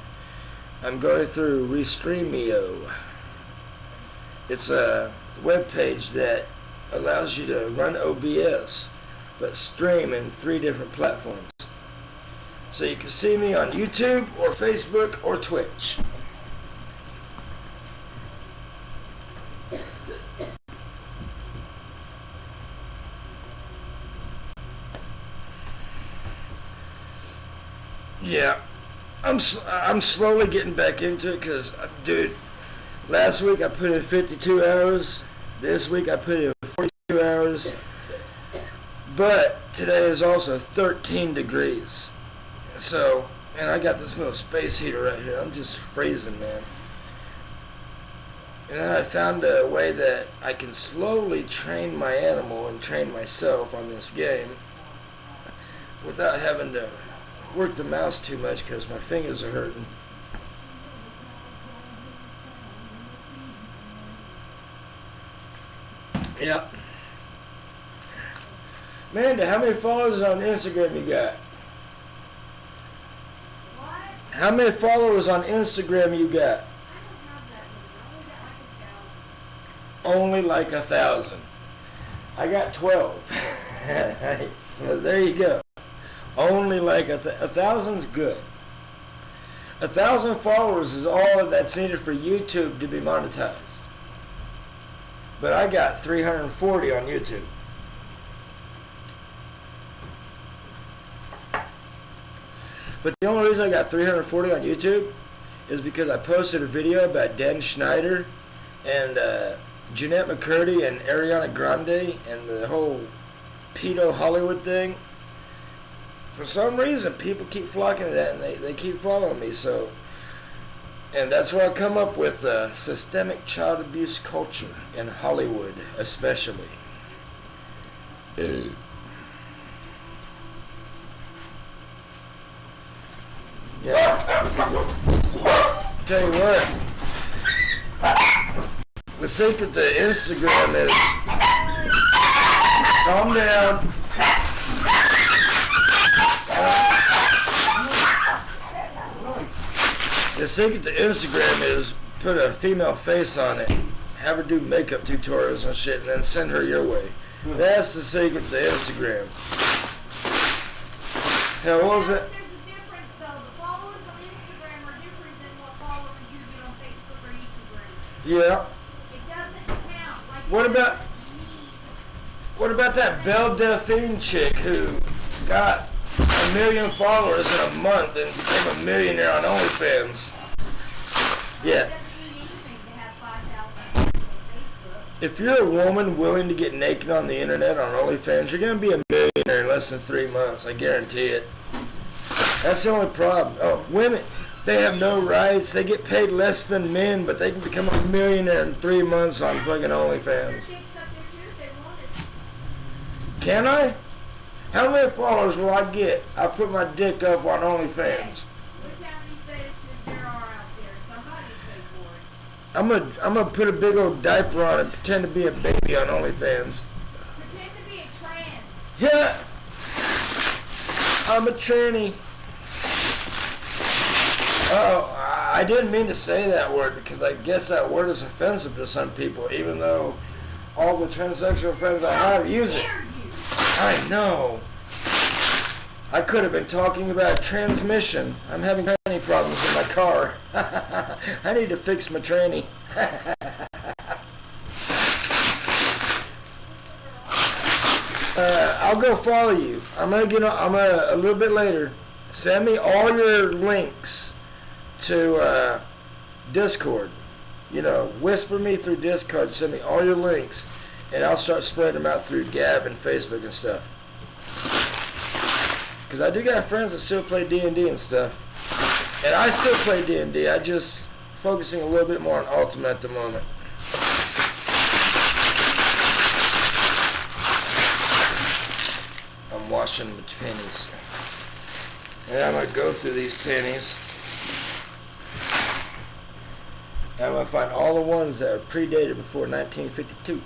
I'm going through Restreamio. It's a web page that allows you to run OBS, but stream in 3 different platforms. So you can see me on YouTube or Facebook or Twitch. Yeah, I'm slowly getting back into it because, dude, last week I put in 52 hours. This week I put in 42 hours. But today is also 13 degrees. So, and I got this little space heater right here. I'm just freezing, man. And then I found a way that I can slowly train my animal and train myself on this game without having to work the mouse too much because my fingers are hurting. Yep. Amanda, how many followers on Instagram you got? How many followers on Instagram you got? Only like 1,000. I got 12. So there you go. Only like 1,000's good. 1,000 followers is all that's needed for YouTube to be monetized. But I got 340 on YouTube. But the only reason I got 340 on YouTube is because I posted a video about Dan Schneider and Jeanette McCurdy and Ariana Grande and the whole pedo Hollywood thing. For some reason, people keep flocking to that and they keep following me. So, and that's where I come up with systemic child abuse culture in Hollywood, especially. Yeah. Tell you what, the secret to Instagram is calm down. The secret to Instagram is put a female face on it, have her do makeup tutorials and shit, and then send her your way. That's the secret to Instagram. Hell, what was it? Yeah. It doesn't count. What about that Belle Delphine chick who got 1 million followers in a month and became a millionaire on OnlyFans? Yeah. If you're a woman willing to get naked on the internet on OnlyFans, you're gonna be a millionaire in less than 3 months. I guarantee it. That's the only problem. Oh, women. They have no rights. They get paid less than men, but they can become a millionaire in 3 months on fucking OnlyFans. Can I? How many followers will I get? I put my dick up on OnlyFans. Look how many fetishes there are out there. Somebody pay for it. I'm gonna put a big old diaper on and pretend to be a baby on OnlyFans. Pretend to be a trans. Yeah, I'm a tranny. Oh, I didn't mean to say that word because I guess that word is offensive to some people, even though all the transsexual friends I have use it. Dare you? I know. I could have been talking about transmission. I'm having tranny problems in my car. I need to fix my tranny. I'll go follow you. I'm gonna a little bit later. Send me all your links to Discord. You know, whisper me through Discord. Send me all your links, and I'll start spreading them out through Gab and Facebook and stuff. Because I do got friends that still play D&D and stuff. And I still play D&D. I just focusing a little bit more on Ultimate at the moment. I'm washing the pennies. And I'm going to go through these pennies. And I'm going to find all the ones that are predated before 1952.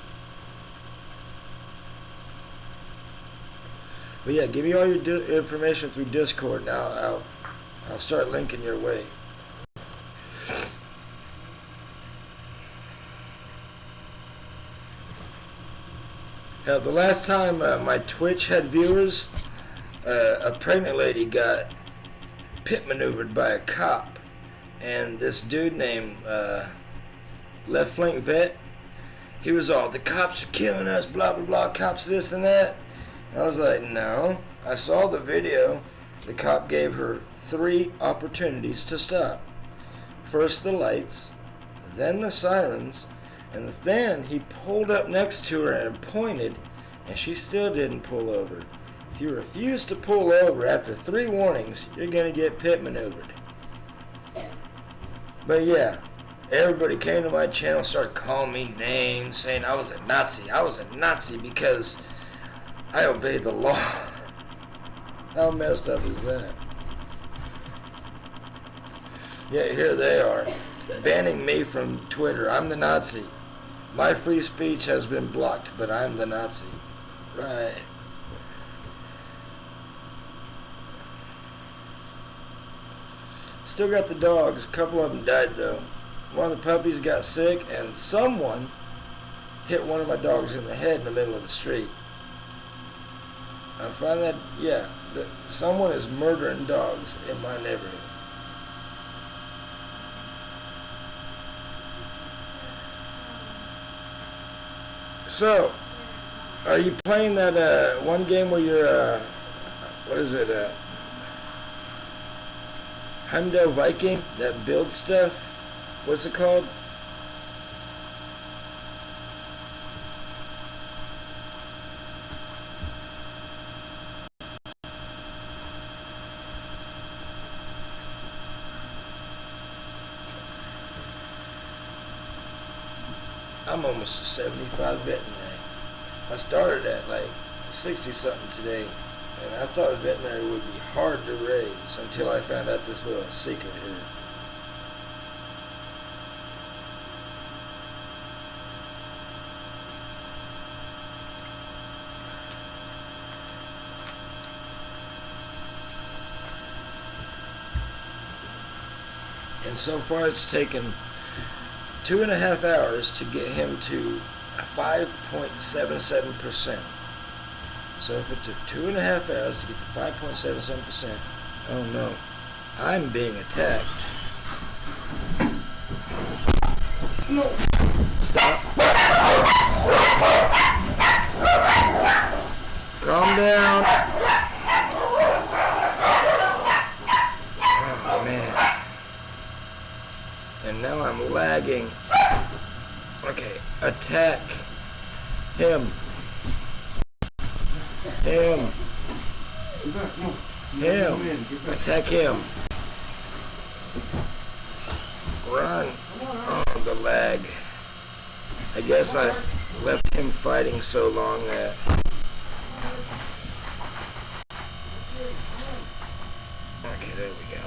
But yeah, give me all your information through Discord. Now I'll start linking your way. Hell, the last time my Twitch had viewers, a pregnant lady got pit maneuvered by a cop, and this dude named Left Flank Vet, he was all, the cops are killing us, blah blah blah, cops this and that. I was like, no. I saw the video. The cop gave her 3 opportunities to stop. First the lights, then the sirens, and then he pulled up next to her and pointed, and she still didn't pull over. If you refuse to pull over after 3 warnings, you're going to get pit maneuvered. But yeah, everybody came to my channel, started calling me names, saying I was a Nazi. I was a Nazi because I obeyed the law. How messed up is that? Yeah, here they are, banning me from Twitter. I'm the Nazi. My free speech has been blocked, but I'm the Nazi. Right. Still got the dogs. A couple of them died, though. One of the puppies got sick, and someone hit one of my dogs in the head in the middle of the street. I find that, yeah, someone is murdering dogs in my neighborhood. So, are you playing that one game where you're, what is it, Hundo Viking, that build stuff? What's it called? I'm almost a 75 veterinary. I started at like 60 something today, and I thought veterinary would be hard to raise until I found out this little secret here. And so far it's taken 2.5 hours to get him to 5.77%. So if it took 2.5 hours to get to 5.77%, oh no, I'm being attacked. No. Stop. Calm down. Oh man. And now I'm lagging. Okay, attack him. Him. Him. Attack him. Run. Oh, the lag. I guess I left him fighting so long that... Okay, there we go.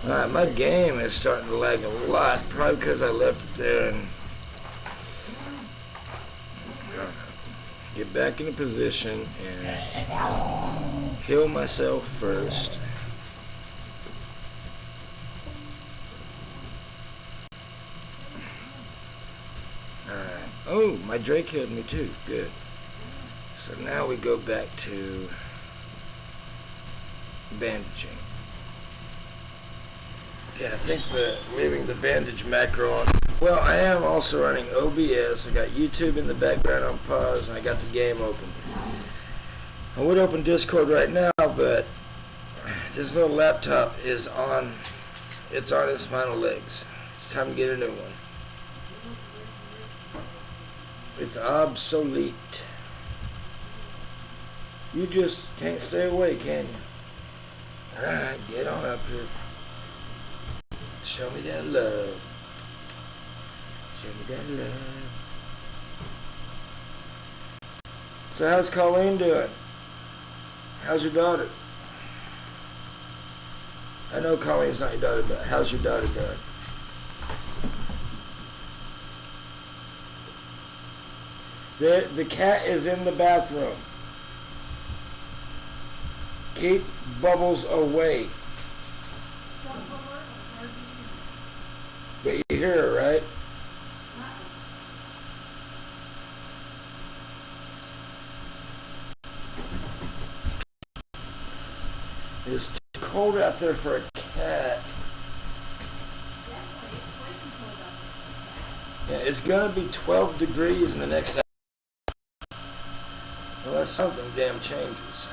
Alright, my game is starting to lag a lot, probably because I left it there and get back into position and heal myself first. Alright. Oh, my Drake healed me too. Good. So now we go back to bandaging. Yeah, I think leaving the bandage macro on. Well, I am also running OBS. I got YouTube in the background on pause, and I got the game open. I would open Discord right now, but this little laptop is on. It's on its final legs. It's time to get a new one. It's obsolete. You just can't stay away, can you? Alright, get on up here. Show me that love. Show me that love. So how's Colleen doing? How's your daughter? I know Colleen's not your daughter, but how's your daughter doing? The cat is in the bathroom. Keep Bubbles away. But you hear her, right? It's too cold out there for a cat. Yeah, it's gonna be 12 degrees in the next hour. Unless something damn changes.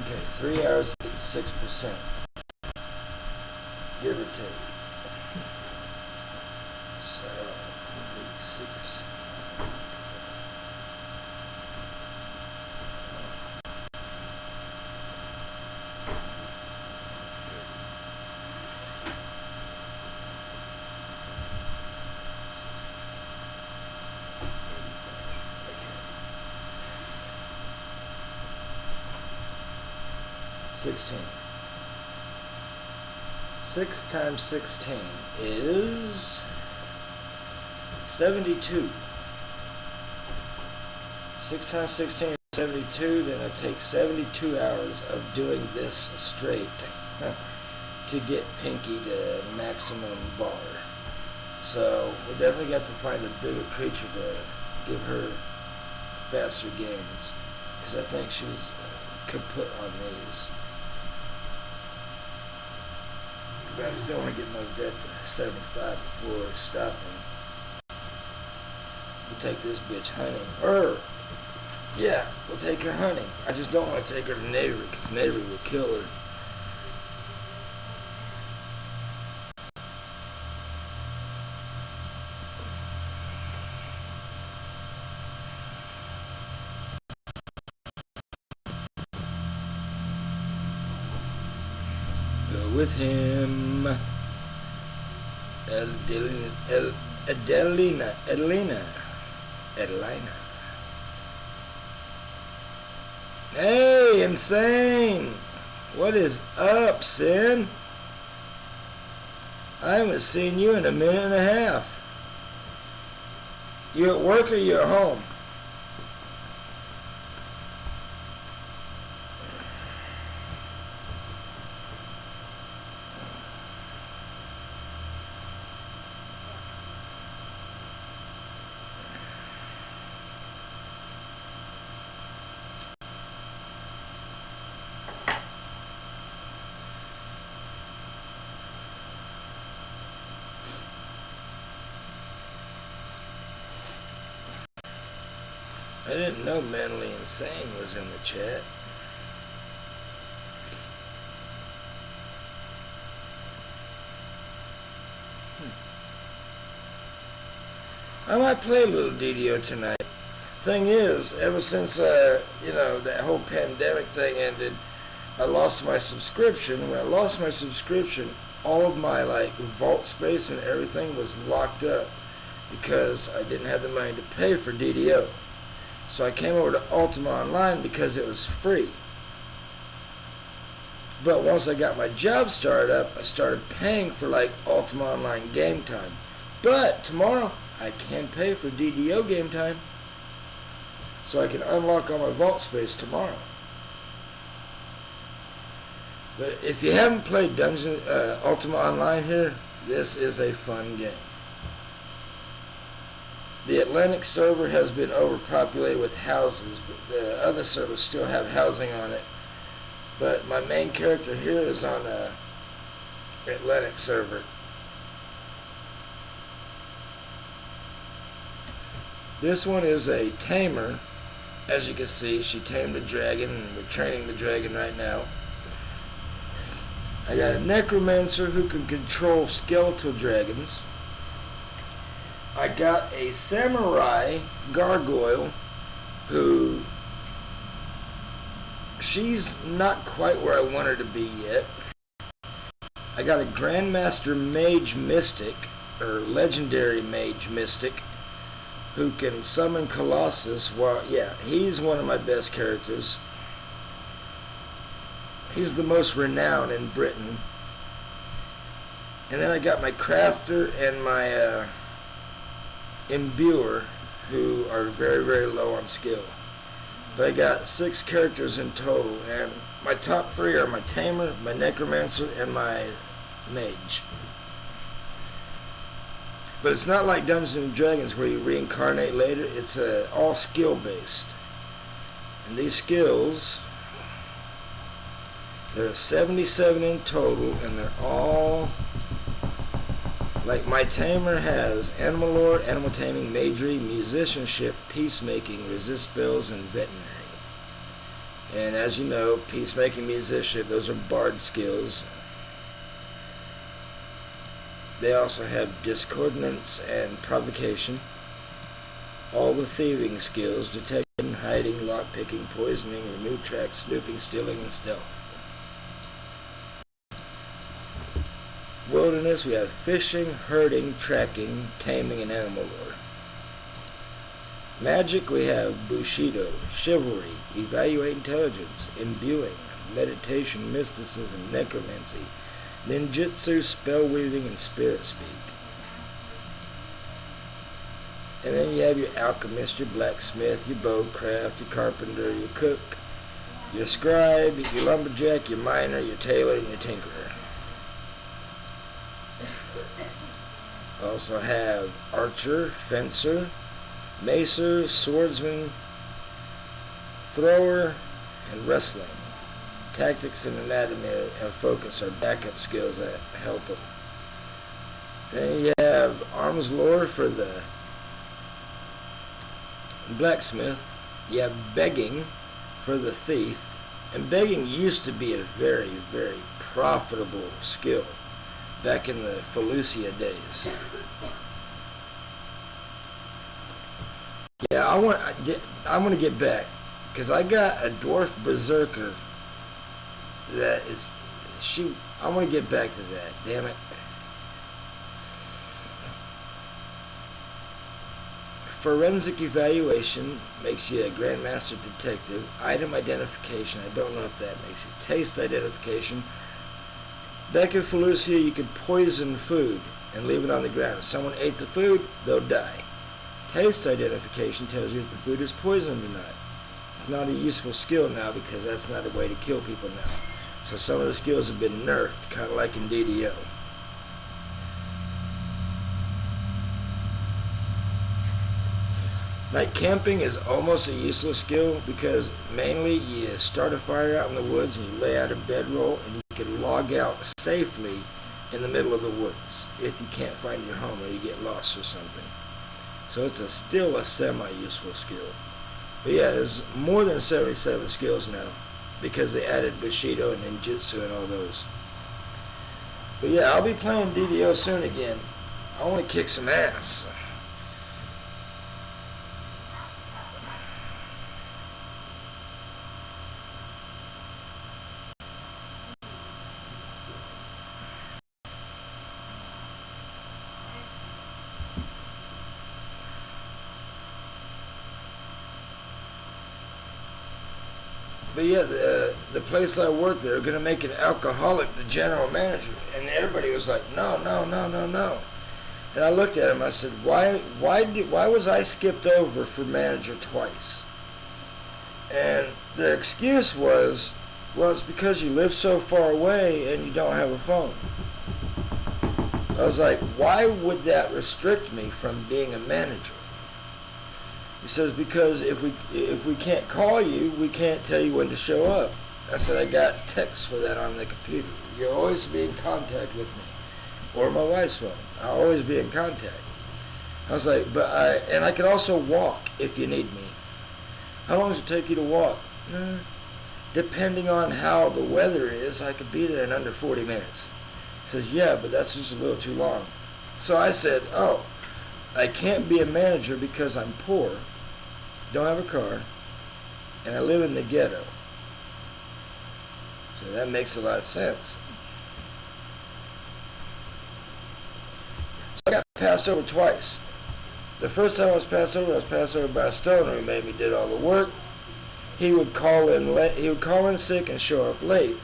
Okay, 3 hours, 6%. Give or take. So, 6. $16. 6 times 16 is 72. 6 times 16 is 72. Then it takes 72 hours of doing this straight to get Pinky to maximum bar. So we definitely got to find a bigger creature to give her faster gains, because I think she's kaput on these. But I still want to get my vet to 75 before stopping. We'll take this bitch hunting. Yeah, we'll take her hunting. I just don't want to take her to Navy, because Navy will kill her. With him, Adelina. Hey, Insane! What is up, Sin? I haven't seen you in a minute and a half. You at work or you at home? I didn't know Mentally Insane was in the chat. I might play a little DDO tonight. Thing is, ever since that whole pandemic thing ended, I lost my subscription. When I lost my subscription, all of my vault space and everything was locked up because I didn't have the money to pay for DDO. So I came over to Ultima Online because it was free. But once I got my job started up, I started paying for like Ultima Online game time. But tomorrow, I can pay for DDO game time. So I can unlock all my vault space tomorrow. But if you haven't played Ultima Online here, this is a fun game. The Atlantic server has been overpopulated with houses, but the other servers still have housing on it. But my main character here is on a Atlantic server. This one is a tamer. As you can see, she tamed a dragon, and we're training the dragon right now. I got a necromancer who can control skeletal dragons. I got a samurai gargoyle who she's not quite where I want her to be yet. I got a grandmaster mage mystic, or legendary mage mystic, who can summon Colossus. Well, yeah, he's one of my best characters. He's the most renowned in Britain. And then I got my crafter and my imbuer, who are very, very low on skill. But I got 6 characters in total, and my top 3 are my tamer, my necromancer, and my mage. But it's not like Dungeons and Dragons where you reincarnate later. It's all skill based. And these skills, there are 77 in total, and they're all like my tamer has animal lore, animal taming, magery, musicianship, peacemaking, resist spells, and veterinary. And as you know, peacemaking, musicianship, those are bard skills. They also have discordance and provocation. All the thieving skills: detection, hiding, lockpicking, poisoning, remove tracks, snooping, stealing, and stealth. Wilderness, we have fishing, herding, tracking, taming, and animal lore. Magic, we have Bushido, chivalry, evaluate intelligence, imbuing, meditation, mysticism, necromancy, ninjutsu, spell weaving, and spirit speak. And then you have your alchemist, your blacksmith, your bowcraft, your carpenter, your cook, your scribe, your lumberjack, your miner, your tailor, and your tinkerer. Also have archer, fencer, macer, swordsman, thrower, and wrestling. Tactics and anatomy and focus are backup skills that help them. Then you have arms lore for the blacksmith. You have begging for the thief. And begging used to be a very, very profitable skill back in the Felucia days. Yeah, I want to get back, because I got a dwarf berserker that is, I want to get back to that, damn it. Forensic evaluation makes you a grandmaster detective. Item identification, I don't know if that makes you. Taste identification. Back in Felucia, you could poison food and leave it on the ground. If someone ate the food, they'll die. Taste identification tells you if the food is poisoned or not. It's not a useful skill now because that's not a way to kill people now. So some of the skills have been nerfed, kind of like in DDO. Night camping is almost a useless skill because mainly you start a fire out in the woods and you lay out a bedroll and you can log out safely in the middle of the woods if you can't find your home or you get lost or something. So it's still a semi-useful skill. But yeah, there's more than 77 skills now because they added Bushido and Ninjutsu and all those. But yeah, I'll be playing DDO soon again. I want to kick some ass. But yeah, the place I worked, they were gonna make an alcoholic the general manager, and everybody was like, no, no, no, no, no. And I looked at him. I said, why was I skipped over for manager twice? And their excuse was, well, it's because you live so far away and you don't have a phone. I was like, why would that restrict me from being a manager? He says, because if we can't call you, we can't tell you when to show up. I said, I got texts for that on the computer. You'll always be in contact with me. Or my wife's phone. I'll always be in contact. I was like, and I could also walk if you need me. How long does it take you to walk? Depending on how the weather is, I could be there in under 40 minutes. He says, yeah, but that's just a little too long. So I said, oh, I can't be a manager because I'm poor, don't have a car, and I live in the ghetto. So that makes a lot of sense. So I got passed over twice. The first time I was passed over by a stoner who made me did all the work. He would call in sick and show up late,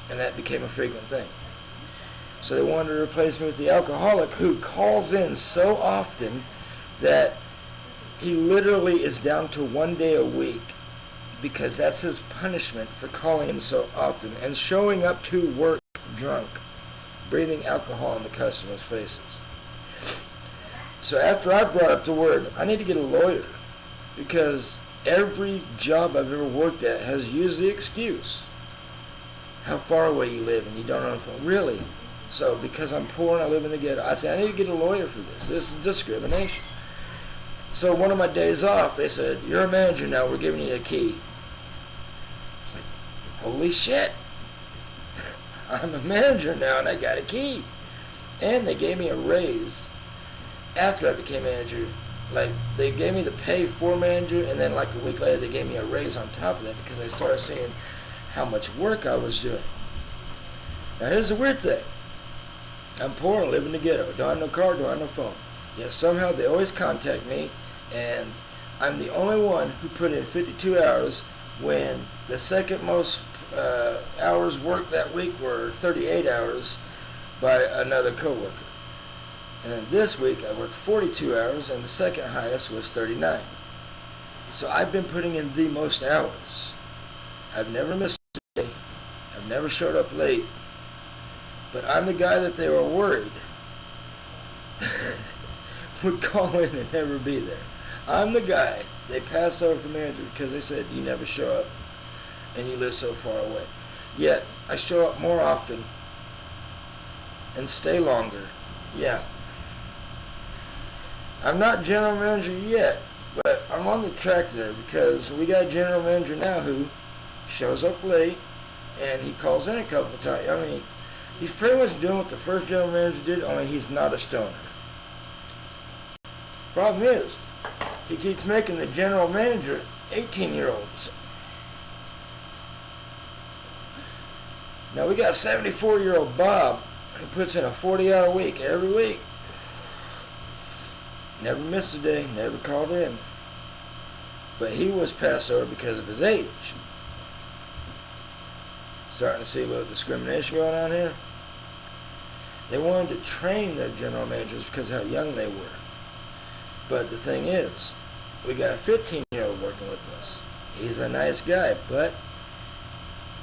and that became a frequent thing. So they wanted to replace me with the alcoholic who calls in so often that he literally is down to 1 day a week because that's his punishment for calling in so often and showing up to work drunk, breathing alcohol in the customers' faces. So after I brought up the word, I need to get a lawyer because every job I've ever worked at has used the excuse. How far away you live and you don't know the phone. Really? So because I'm poor and I live in the ghetto, I said, I need to get a lawyer for this. This is discrimination. So one of my days off, they said, you're a manager now, we're giving you a key. It's like, holy shit. I'm a manager now and I got a key. And they gave me a raise after I became manager. Like, they gave me the pay for manager, and then like a week later they gave me a raise on top of that because they started seeing how much work I was doing. Now here's the weird thing. I'm poor, I live in the ghetto, don't have no car, don't have no phone. Yet somehow they always contact me, and I'm the only one who put in 52 hours when the second most hours worked that week were 38 hours by another coworker. And then this week I worked 42 hours and the second highest was 39. So I've been putting in the most hours. I've never missed a day. I've never showed up late. But I'm the guy that they were worried would call in and never be there. I'm the guy they passed over for manager because they said you never show up and you live so far away. Yet I show up more often and stay longer. Yeah. I'm not general manager yet, but I'm on the track there because we got a general manager now who shows up late and he calls in a couple of times. I mean, he's pretty much doing what the first general manager did, only he's not a stoner. Problem is, he keeps making the general manager 18-year-olds. Now we got 74-year-old Bob who puts in a 40-hour week every week. Never missed a day, never called in. But he was passed over because of his age. Starting to see a little discrimination going on here. They wanted to train their general managers because of how young they were. But the thing is, we got a 15-year-old working with us. He's a nice guy, but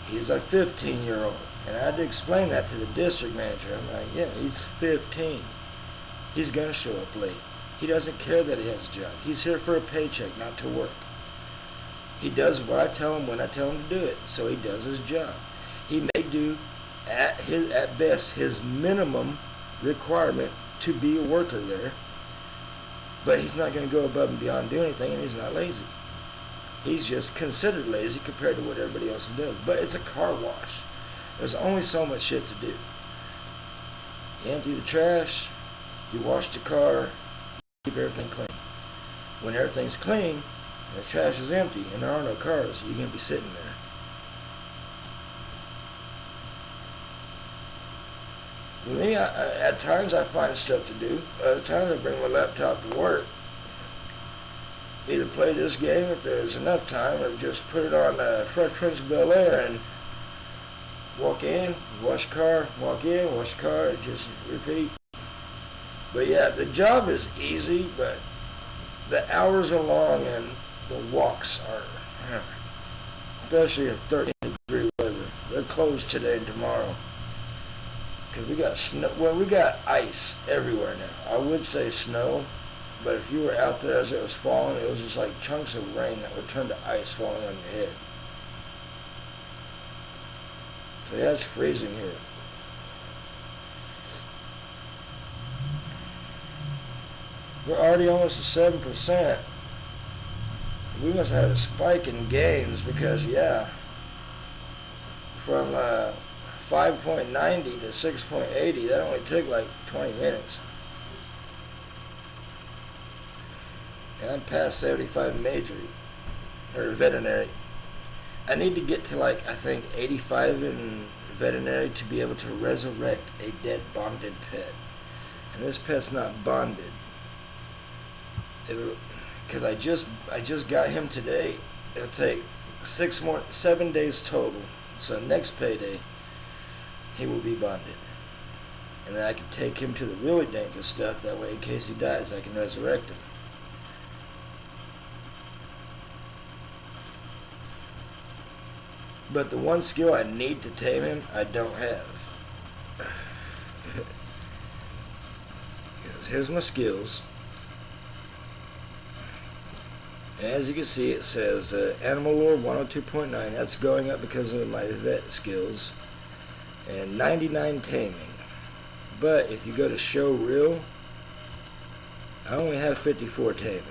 he's a 15-year-old. And I had to explain that to the district manager. I'm like, yeah, he's 15. He's going to show up late. He doesn't care that he has a job. He's here for a paycheck, not to work. He does what I tell him when I tell him to do it. So he does his job. He may do, at best, his minimum requirement to be a worker there. But he's not going to go above and beyond do anything, and he's not lazy. He's just considered lazy compared to what everybody else does. But it's a car wash. There's only so much shit to do. You empty the trash, you wash the car, keep everything clean. When everything's clean, and the trash is empty, and there are no cars, you're going to be sitting there. For me, at times I find stuff to do. Other times I bring my laptop to work. either play this game if there's enough time, or just put it on Fresh Prince of Bel-Air and walk in, wash car, walk in, wash car, just repeat. But yeah, the job is easy, but the hours are long and the walks are, especially in 13-degree weather. They're closed today and tomorrow. Because we got snow, well, we got ice everywhere now. I would say snow, but if you were out there as it was falling, it was just like chunks of rain that would turn to ice falling on your head. So yeah, it's freezing here. We're already almost at 7%. We must have had a spike in gains because, yeah, from 5.90 to 6.80, that only took like 20 minutes. And I'm past 75 major, or veterinary. I need to get to like, I think, 85 in veterinary to be able to resurrect a dead bonded pet. And this pet's not bonded. Because I just got him today. It'll take 7 days total. So next payday, he will be bonded. And then I can take him to the really dangerous stuff. That way, in case he dies, I can resurrect him. But the one skill I need to tame him, I don't have. Here's my skills. As you can see, it says Animal Lore 102.9. That's going up because of my vet skills. And 99 taming. But if you go to show real, I only have 54 taming.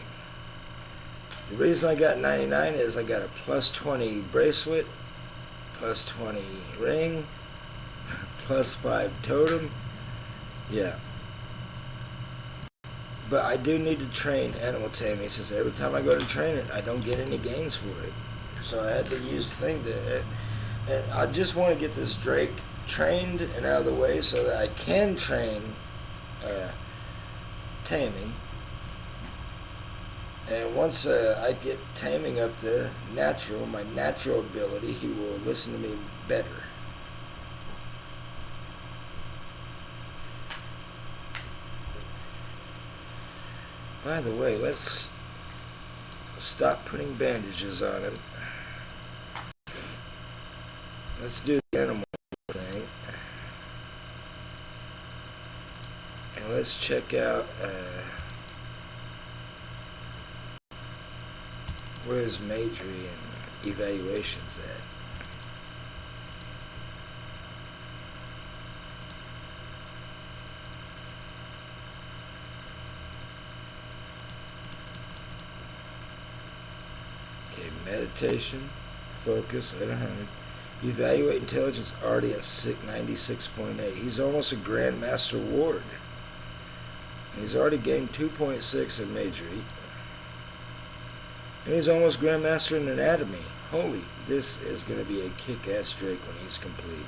The reason I got 99 is I got a plus 20 bracelet, plus 20 ring, plus 5 totem. Yeah. But I do need to train animal taming, since every time I go to train it, I don't get any gains for it. So I had to use the thing to... And I just want to get this Drake trained and out of the way so that I can train taming. And once I get taming up there, my natural ability, he will listen to me better. By the way, let's stop putting bandages on him. Let's do the animal thing. And let's check out where's Majory and evaluations at. Meditation, focus at 100. Evaluate intelligence already at 96.8. He's almost a Grandmaster Ward. And he's already gained 2.6 in Majory. And he's almost Grandmaster in Anatomy. Holy, this is going to be a kick-ass Drake when he's complete.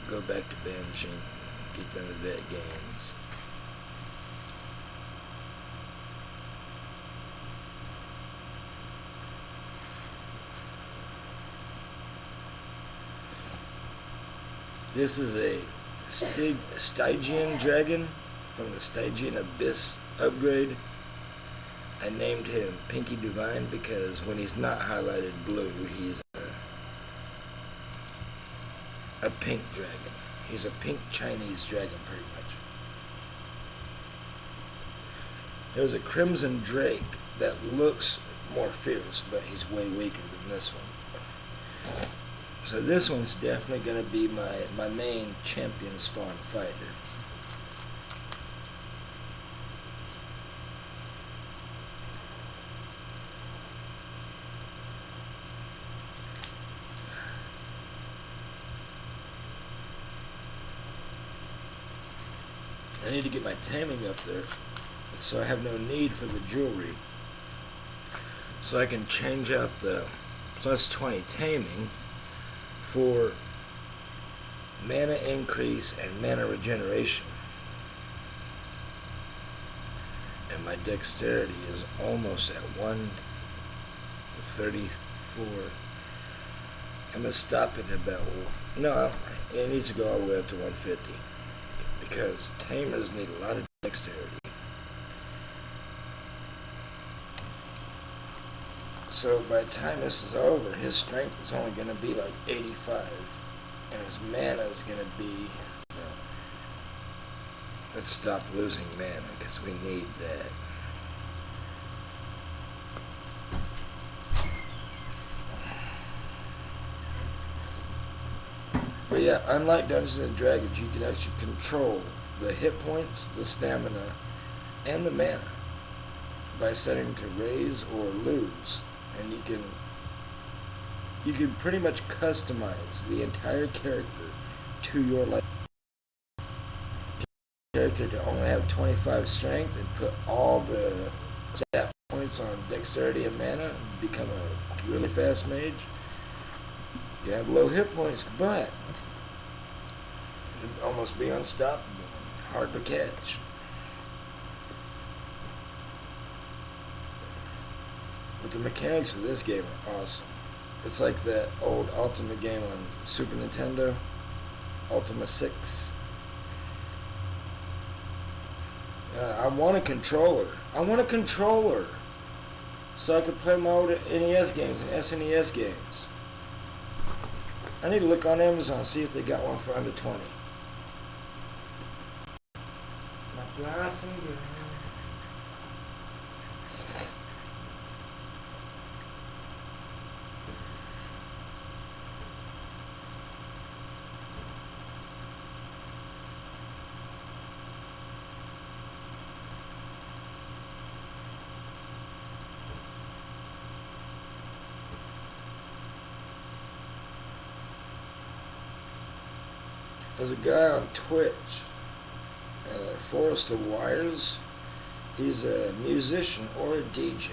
Go back to banishing. Get them to vet gains. This is a Stygian dragon from the Stygian Abyss upgrade. I named him Pinky Divine because when he's not highlighted blue, he's a pink dragon. He's a pink Chinese dragon, pretty much. There's a Crimson Drake that looks more fierce, but he's way weaker than this one. So this one's definitely going to be my main champion spawn fighter. I need to get my taming up there, so I have no need for the jewelry. So I can change out the plus 20 taming for mana increase and mana regeneration. my dexterity is almost at 134. I'm gonna stop it about, no, it needs to go all the way up to 150 because tamers need a lot of dexterity. So by the time this is over, his strength is only gonna be like 85, and his mana is gonna be. Let's stop losing mana because we need that. But yeah, unlike Dungeons and Dragons, you can actually control the hit points, the stamina, and the mana by setting to raise or lose, and you can pretty much customize the entire character to your liking. Character to only have 25 strength and put all the stat points on dexterity and mana and become a really fast mage. You have low hit points, but you'd almost be unstoppable, hard to catch. But the mechanics of this game are awesome. It's like that old Ultima game on Super Nintendo, Ultima 6. I want a controller. So I could play my old NES games and SNES games. I need to look on Amazon and see if they got one for under 20. My blossom girl. There's a guy on Twitch, Forest of Wires. He's a musician or a DJ.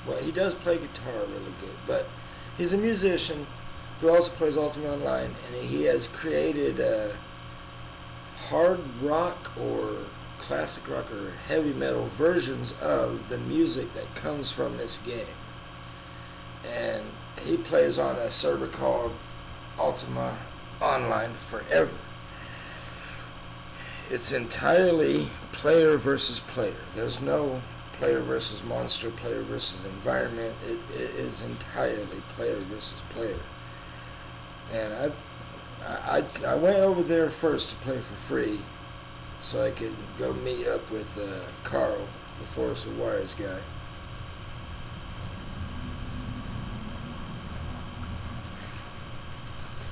Well, he does play guitar really good, but he's a musician who also plays Ultima Online, and he has created hard rock or classic rock or heavy metal versions of the music that comes from this game. And he plays on a server called Ultima Online Forever. It's entirely player versus player. There's no player versus monster, player versus environment. It is entirely player versus player. And I went over there first to play for free, so I could go meet up with Carl, the Forest of Wires guy.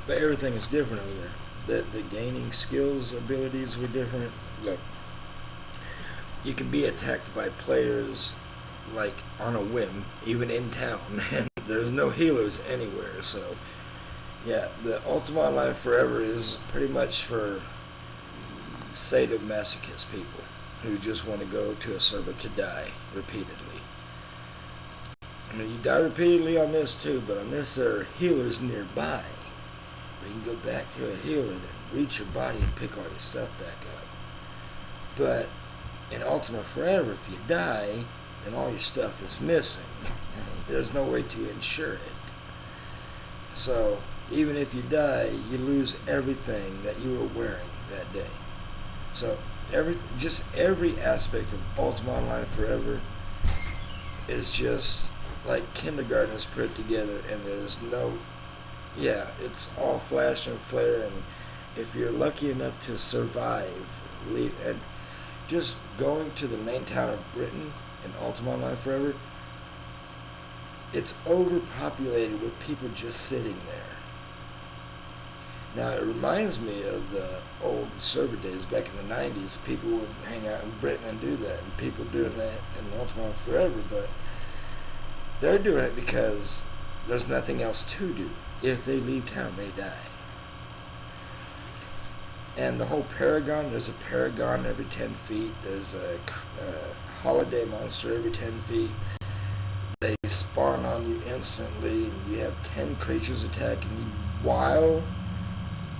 But everything is different over there. The gaining skills, abilities were different. Look, you can be attacked by players like on a whim, even in town, and there's no healers anywhere. So, yeah, the Ultima Online Forever is pretty much for sadomasochist people who just want to go to a server to die repeatedly. I mean, you die repeatedly on this too, but on this there are healers nearby. You can go back to a healer, then reach your body and pick all your stuff back up. But in Ultima Forever, if you die, then all your stuff is missing. There's no way to insure it. So even if you die, you lose everything that you were wearing that day. So every aspect of Ultima Online Forever is just like kindergartners put it together, and there's no. Yeah, it's all flash and flare, and if you're lucky enough to survive, and just going to the main town of Britain in Ultima Online Forever, it's overpopulated with people just sitting there. Now, it reminds me of the old server days back in the 90s. People would hang out in Britain and do that, and people doing that in Ultima Forever, but they're doing it because there's nothing else to do. If they leave town, they die. And the whole Paragon, there's a Paragon every 10 feet. There's a holiday monster every 10 feet. They spawn on you instantly, and you have 10 creatures attacking you while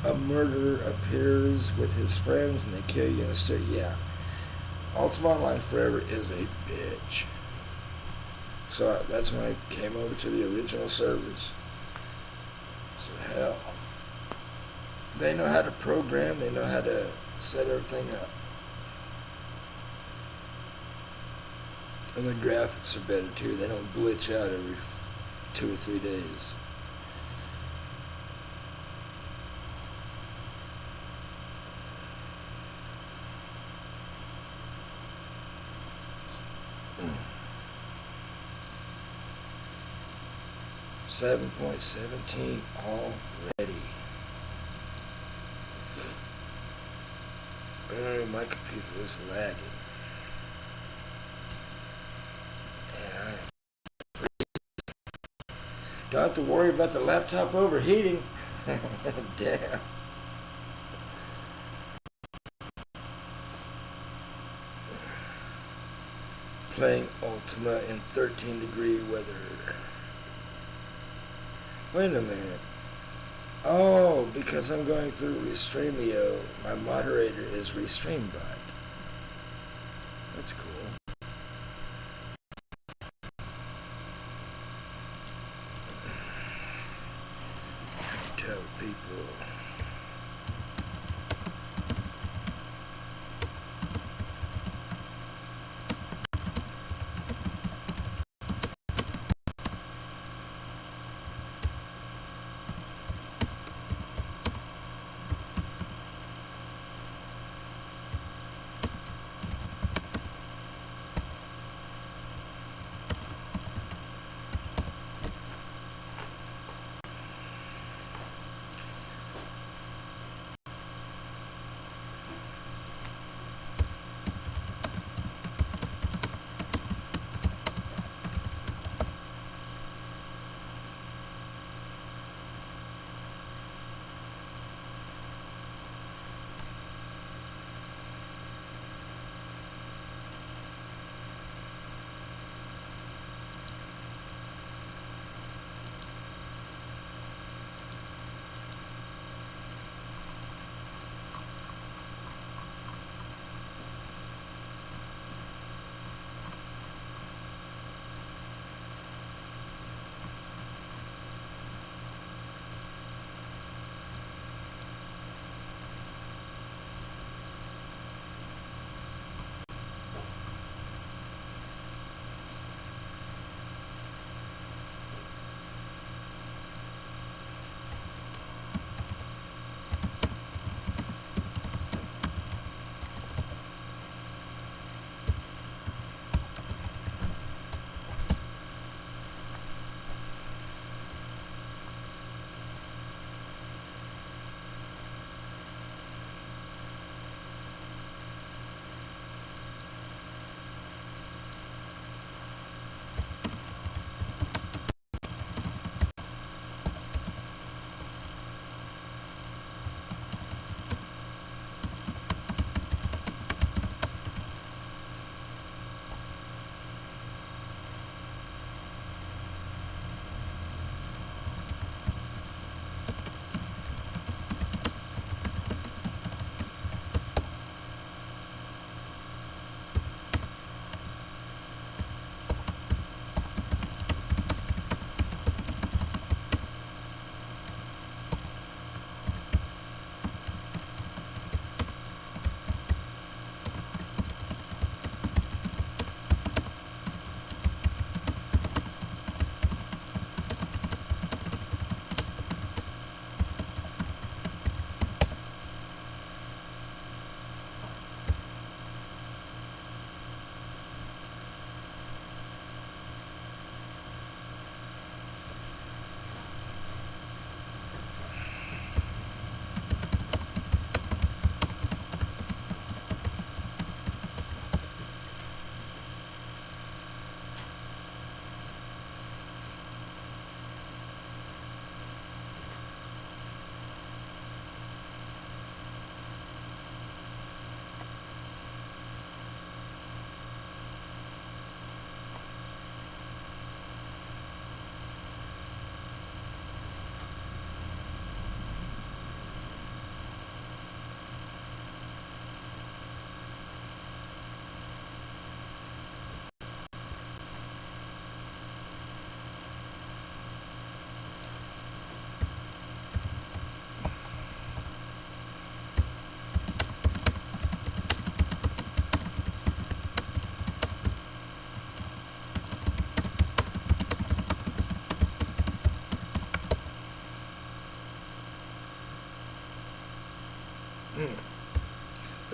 a murderer appears with his friends, and they kill you in a state. Yeah. Ultima Online Forever is a bitch. So that's when I came over to the original servers. So hell, they know how to program, they know how to set everything up. And the graphics are better too. They don't glitch out every 2 or 3 days. Mm. 7.17 already. Oh, my computer is lagging. Don't have to worry about the laptop overheating. Damn. Playing Ultima in 13-degree weather. Wait a minute. Oh, because I'm going through Restreamio, my moderator is Restreambot. That's cool. Tell people.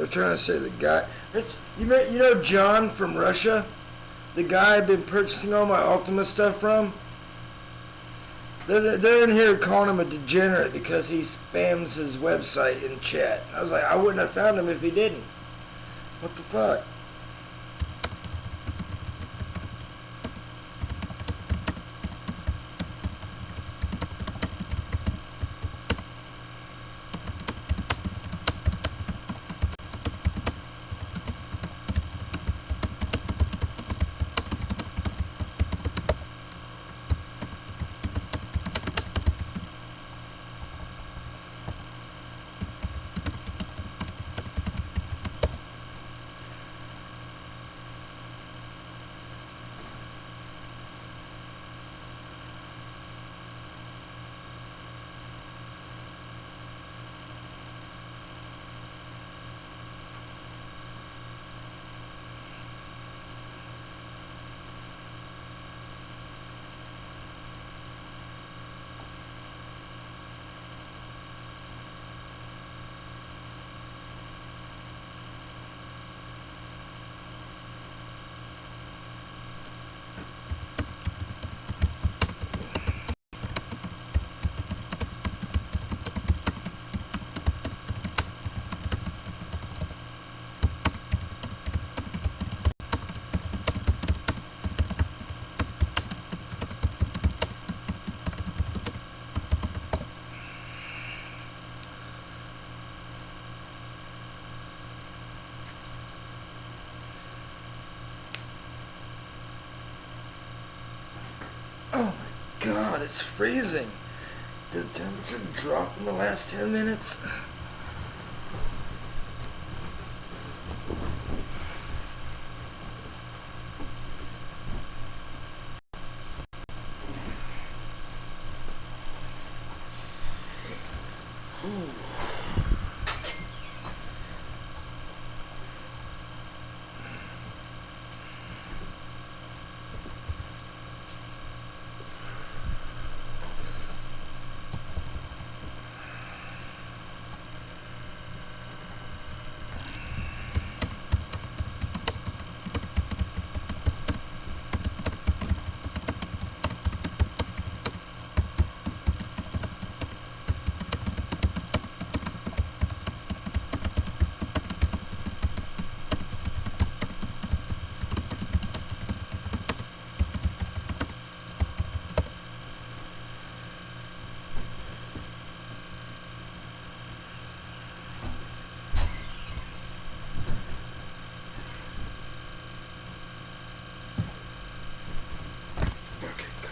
They're trying to say the guy. You know John from Russia, the guy I've been purchasing all my Ultima stuff from. They're in here calling him a degenerate because he spams his website in chat. I was like, I wouldn't have found him if he didn't. What the fuck? Oh my god, it's freezing. Did the temperature drop in the last 10 minutes?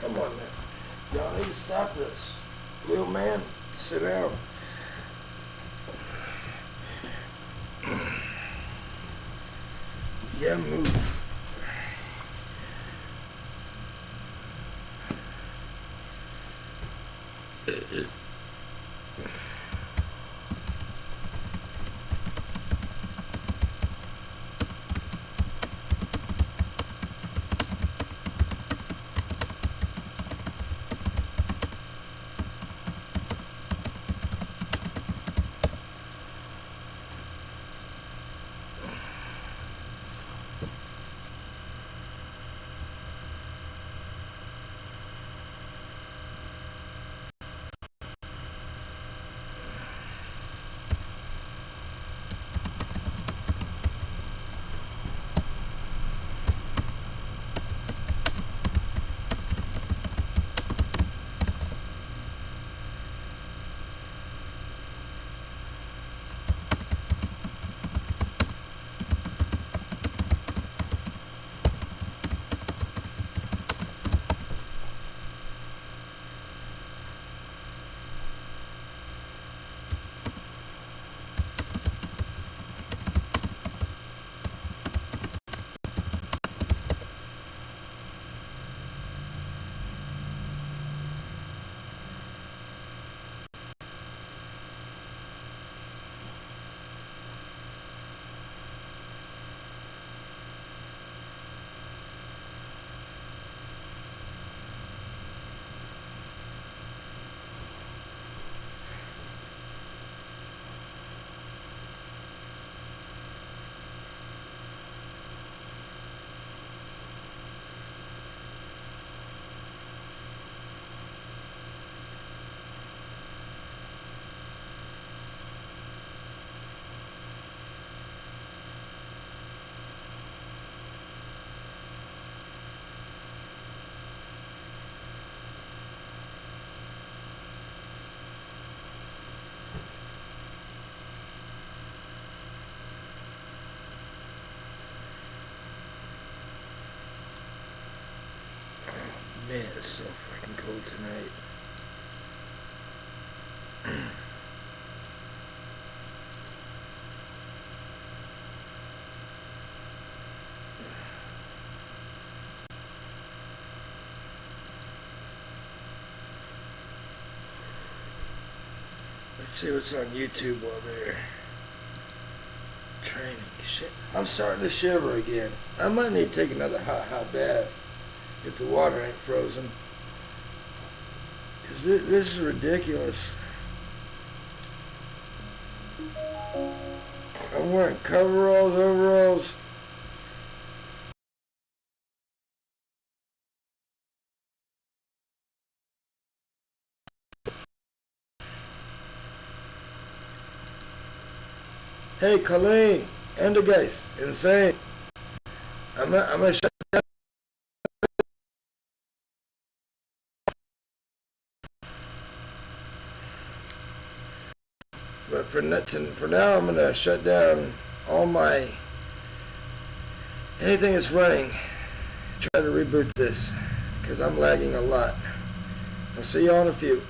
Come on now. Y'all need to stop this. Little man, sit down. Yeah, move. Man, it's so fucking cold tonight. Let's see what's on YouTube while they're training. Shit, I'm starting to shiver again. I might need to take another hot bath if the water ain't frozen. Cause this is ridiculous. I'm wearing coveralls, overalls. Hey, Colleen, and the guys, insane. I'm gonna shut down. But for now, I'm gonna shut down all my anything that's running. Try to reboot this because I'm lagging a lot. I'll see y'all in a few.